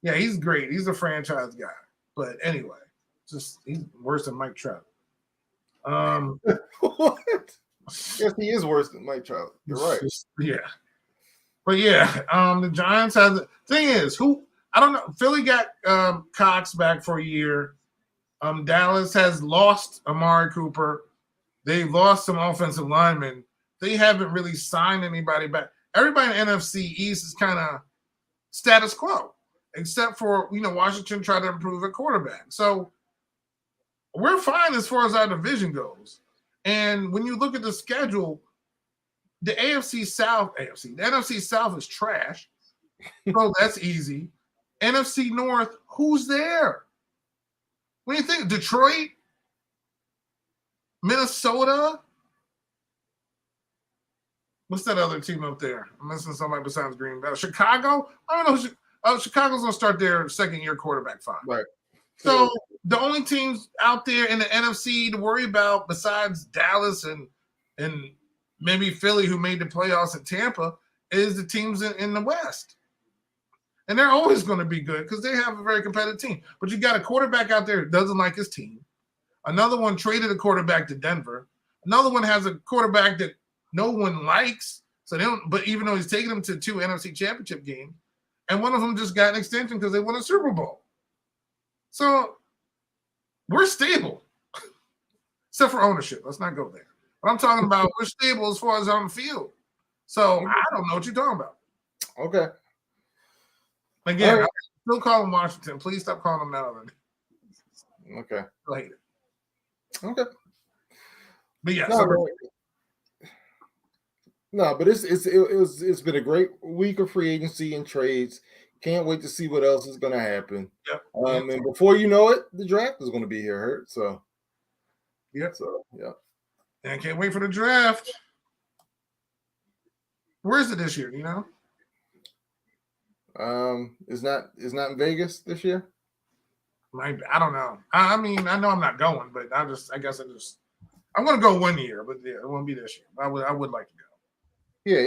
Yeah, he's great. He's a franchise guy. But anyway, he's worse than Mike Trout. What? Yes, he is worse than Mike Trout. You're right. Yeah. But yeah, the Giants have the thing is I don't know. Philly got Cox back for a year. Dallas has lost Amari Cooper. They've lost some offensive linemen. They haven't really signed anybody back. Everybody in NFC East is kind of status quo, except for, Washington tried to improve at quarterback. So we're fine as far as our division goes. And when you look at the schedule, the NFC South is trash. So that's easy. NFC North, who's there? What do you think? Detroit? Minnesota? What's that other team up there? I'm missing somebody besides Green Bay. Chicago? I don't know. Chicago's going to start their second-year quarterback fine. Right. So the only teams out there in the NFC to worry about besides Dallas and maybe Philly, who made the playoffs in Tampa, is the teams in the West. And they're always going to be good because they have a very competitive team. But you got a quarterback out there who doesn't like his team. Another one traded a quarterback to Denver. Another one has a quarterback that no one likes. So they don't. But even though he's taking them to 2 NFC championship games, and one of them just got an extension because they won a Super Bowl. So we're stable, except for ownership. Let's not go there. But I'm talking about we're stable as far as on the field. So I don't know what you're talking about. Okay. Again, right. I still call them Washington. Please stop calling them that already. Okay. I hate it. Okay. But yeah. But it's been a great week of free agency and trades. Can't wait to see what else is going to happen. Yep. And before you know it, the draft is going to be here, Hurt. So. Yep. So yeah. And can't wait for the draft. Where is it this year? It's not in Vegas this year. I don't know. I mean, I know I'm not going, but I'm going to go one year, but yeah, it won't be this year. I would like to go. Yeah,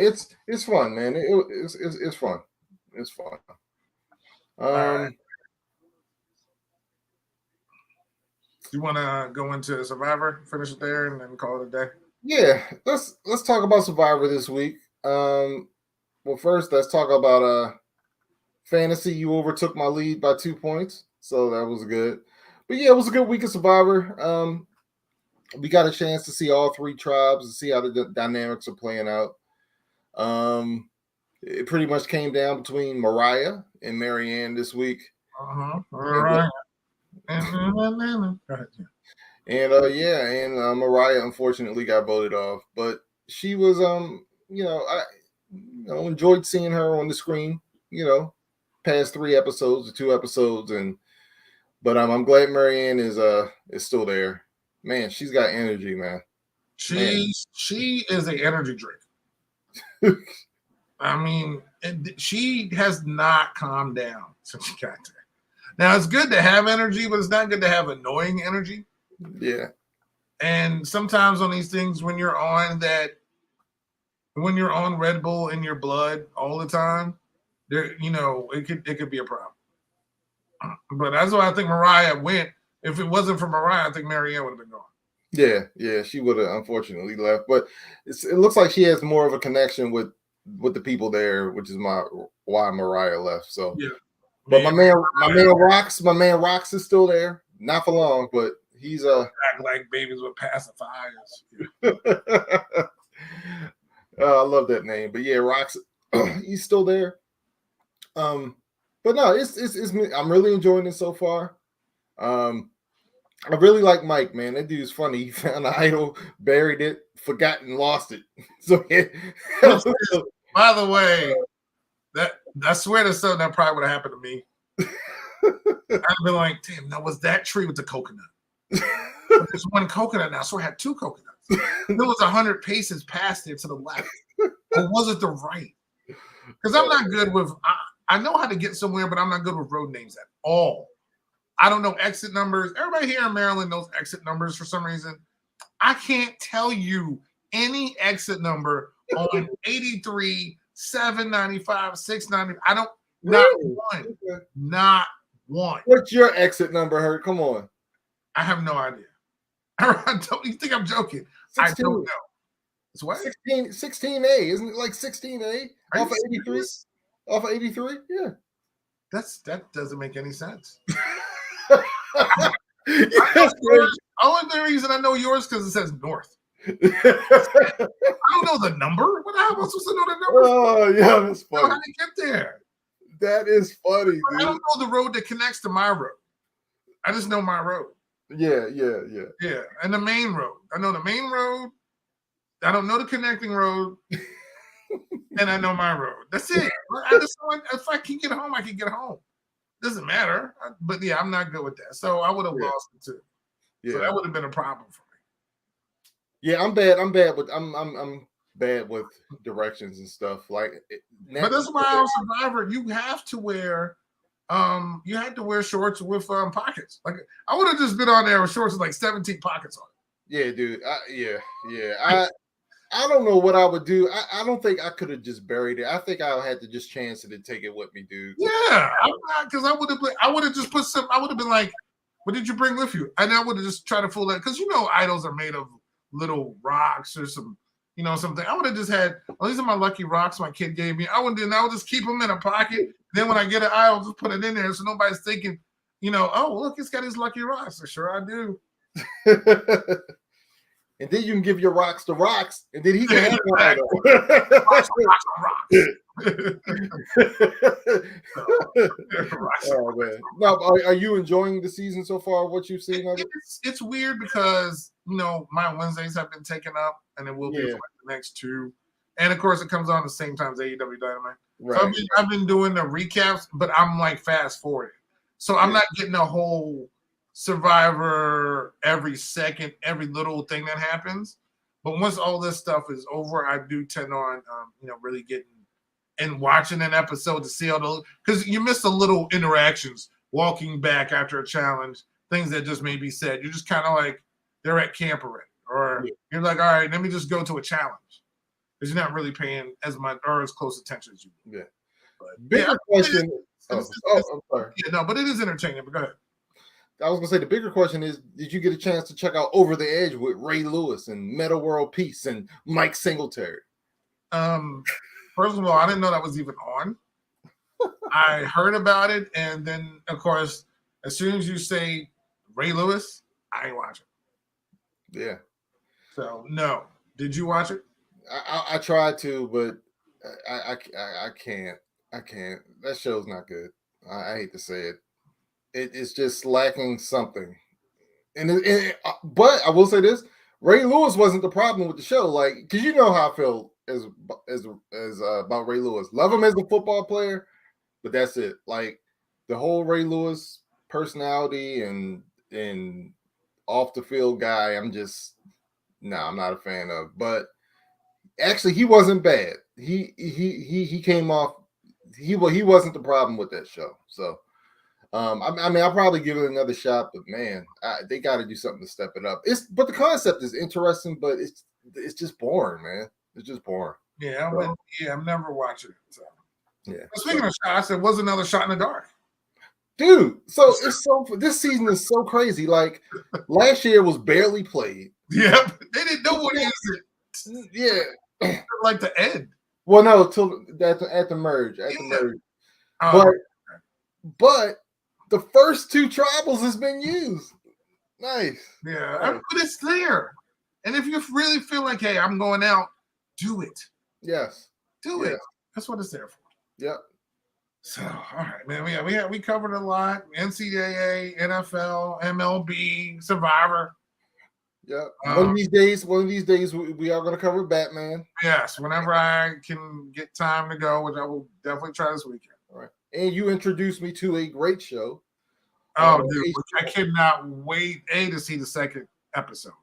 it's fun, man. It's fun. It's fun. Right. You want to go into Survivor, finish it there, and then call it a day? Yeah, let's talk about Survivor this week. Well, first let's talk about fantasy. You overtook my lead by 2 points, so that was good. But yeah, it was a good week of Survivor. We got a chance to see all 3 tribes and see how the dynamics are playing out. It pretty much came down between Mariah and Marianne this week. All right. And Mariah unfortunately got voted off, but she was I enjoyed seeing her on the screen, past 3 episodes or 2 episodes, but I'm glad Marianne is still there. Man, she's got energy, man. She is an energy drink. I mean, she has not calmed down since she got there. Now, it's good to have energy, but it's not good to have annoying energy. Yeah. And sometimes on these things, when you're on Red Bull in your blood all the time, it could be a problem. But that's why I think Mariah went. If it wasn't for Mariah, I think Marianne would have been gone. Yeah, she would have unfortunately left. But it looks like she has more of a connection with the people there, which is why Mariah left. So yeah. But my man Rocks is still there. Not for long, but he's act like babies with pacifiers. I love that name. But yeah, Rocks, he's still there. But no, it's I'm really enjoying it so far. I really like Mike, man. That dude's funny. He found an idol, buried it, forgot and lost it. So by the way, that I swear to something that probably would have happened to me. I'd been like, damn, now was that tree with the coconut? There's one coconut now, so I had two coconuts. It was 100 paces past it to the left. Or was it the right? Because I'm not good with, I know how to get somewhere, but I'm not good with road names at all. I don't know exit numbers. Everybody here in Maryland knows exit numbers for some reason. I can't tell you any exit number on 83, 795, 690. I don't, really? Not one. What's your exit number, Hurt? Come on. I have no idea. You think I'm joking? 16. I don't know. It's what? 16A. Isn't it like 16A? Off of 83? Off of 83? Yeah. That doesn't make any sense. Only reason I know yours because it says north. I don't know the number. What the hell am I supposed to know the number? Oh, yeah, that's funny. How did I get there? That is funny, dude. I don't know the road that connects to my road. I just know my road. Yeah. Yeah, and the main road. I know the main road. I don't know the connecting road. And I know my road. That's it. I just want, if I can get home, I can get home. Doesn't matter. But yeah, I'm not good with that. So I would have lost it too. Yeah. So that would have been a problem for me. Yeah, I'm bad. I'm bad with directions and stuff. Like, but that's why on Survivor, you have to wear shorts with pockets. Like, I would have just been on there with shorts with like 17 pockets on it. Yeah, dude. I don't know what I would do. I don't think I could have just buried it. I think I had to just chance it and take it with me, dude. Yeah, because I would have just put some. I would have been like, "What did you bring with you?" And I would have just tried to fool that, because idols are made of little rocks or something. I would have just had, oh, these are my lucky rocks my kid gave me. I would just keep them in a pocket. Then when I get an idol, just put it in there so nobody's thinking, oh, look, it's got his lucky rocks. Sure, I do. And then you can give your rocks to Rocks, and then he can have one idol. Rocks. Oh, man. Now, are you enjoying the season so far? What you've seen of it? It's weird because my Wednesdays have been taken up, and it will be for the next two. And of course, it comes on the same time as AEW Dynamite. Right. So I've been doing the recaps, but I'm like fast forwarding, so I'm not getting a whole Survivor every second, every little thing that happens. But once all this stuff is over, I do tend on, really getting and watching an episode to see all the, because you miss the little interactions walking back after a challenge, things that just may be said. You're just kind of like, they're at camp already, or you're like, all right, let me just go to a challenge, because you're not really paying as much or as close attention as you would. Yeah. But bigger question. I'm sorry. Yeah, no, but it is entertaining. But go ahead. I was gonna say the bigger question is: did you get a chance to check out Over the Edge with Ray Lewis and Meta World Peace and Mike Singletary? First of all, I didn't know that was even on. I heard about it, and then of course, as soon as you say Ray Lewis, I ain't watching. Yeah. So no, did you watch it? I tried to, but I can't. That show's not good. I hate to say it. It's just lacking something. But I will say this: Ray Lewis wasn't the problem with the show. Like, because you know how I feel as about Ray Lewis. Love him as a football player, but that's it. Like, the whole Ray Lewis personality and off the field guy, I'm not a fan of. But actually, he wasn't bad. He came off. He wasn't the problem with that show. So. I mean, I'll probably give it another shot, but man, they got to do something to step it up. But the concept is interesting, but it's just boring, man. It's just boring. Yeah, I'm never watching it. So. Yeah. Speaking of shots, it was another shot in the dark. Dude, so this season is so crazy. Like last year was barely played. Yep, they didn't know what it is. Yeah, like the end. Well, no, till at the merge, the merge. But the first two tribals has been used. Nice. Yeah, nice. But it's there. And if you really feel like, hey, I'm going out, do it. Yes. Do it. That's what it's there for. Yep. So, all right, man. We covered a lot. NCAA, NFL, MLB, Survivor. Yeah. One of these days, we are going to cover Batman. Yes, whenever I can get time to go, which I will definitely try this weekend. All right. And you introduced me to a great show. Oh, dude, I cannot wait to see the second episode.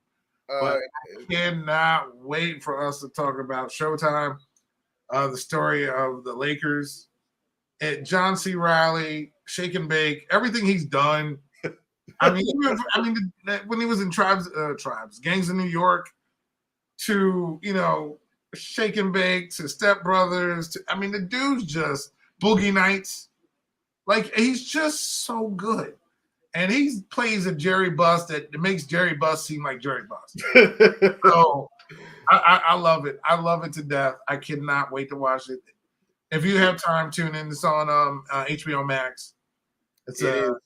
But I cannot wait for us to talk about Showtime, the story of the Lakers, and John C. Reilly, Shake and Bake, everything he's done. I mean, when he was in Tribes, Gangs of New York, to Shake and Bake, to Step Brothers, the dude's just Boogie Nights. Like, he's just so good. And he plays a Jerry Buss that makes Jerry Buss seem like Jerry Buss. So I love it. I love it to death. I cannot wait to watch it. If you have time, tune in. It's on HBO Max. It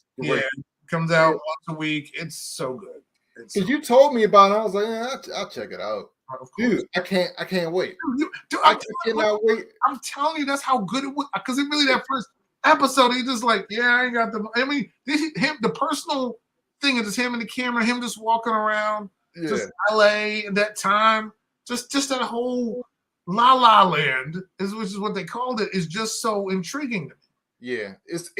comes out once a week. It's so good. Because you told me about it, I was like, I'll check it out. Dude, I can't wait. Dude, I cannot wait. I'm telling you, that's how good it was. Because it really, that first episode, he just like, I ain't got the. The personal thing of just him and the camera, him just walking around, just LA at that time, just that whole La La Land which is what they called it, is just so intriguing to me. Yeah, it's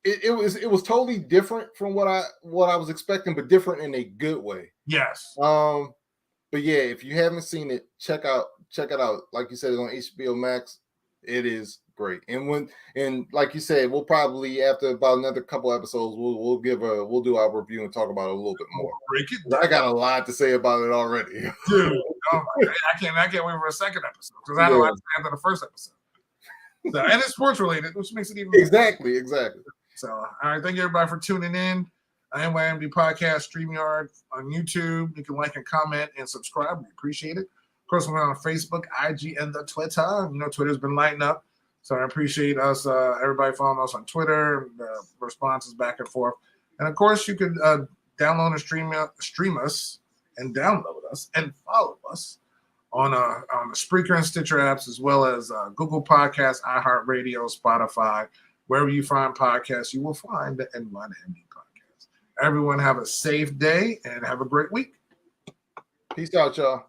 it was totally different from what I was expecting, but different in a good way. Yes. But yeah, if you haven't seen it, check it out. Like you said, it's on HBO Max. It is great. And like you said, we'll probably, after about another couple episodes, we'll do our review and talk about it a little bit more. I got a lot to say about it already. Dude, I can't wait for a second episode because I know after the first episode. So, and it's sports related, which makes it even exactly. So, all right, thank you everybody for tuning in. NYMD Podcast, StreamYard on YouTube. You can like and comment and subscribe. We appreciate it. Of course, we're on Facebook, IG, and the Twitter. Twitter's been lighting up. So I appreciate us, everybody following us on Twitter, responses back and forth. And of course, you can download and stream us and download us and follow us on the Spreaker and Stitcher apps, as well as Google Podcasts, iHeartRadio, Spotify. Wherever you find podcasts, you will find the NYMD Podcast. Everyone have a safe day and have a great week. Peace out, y'all.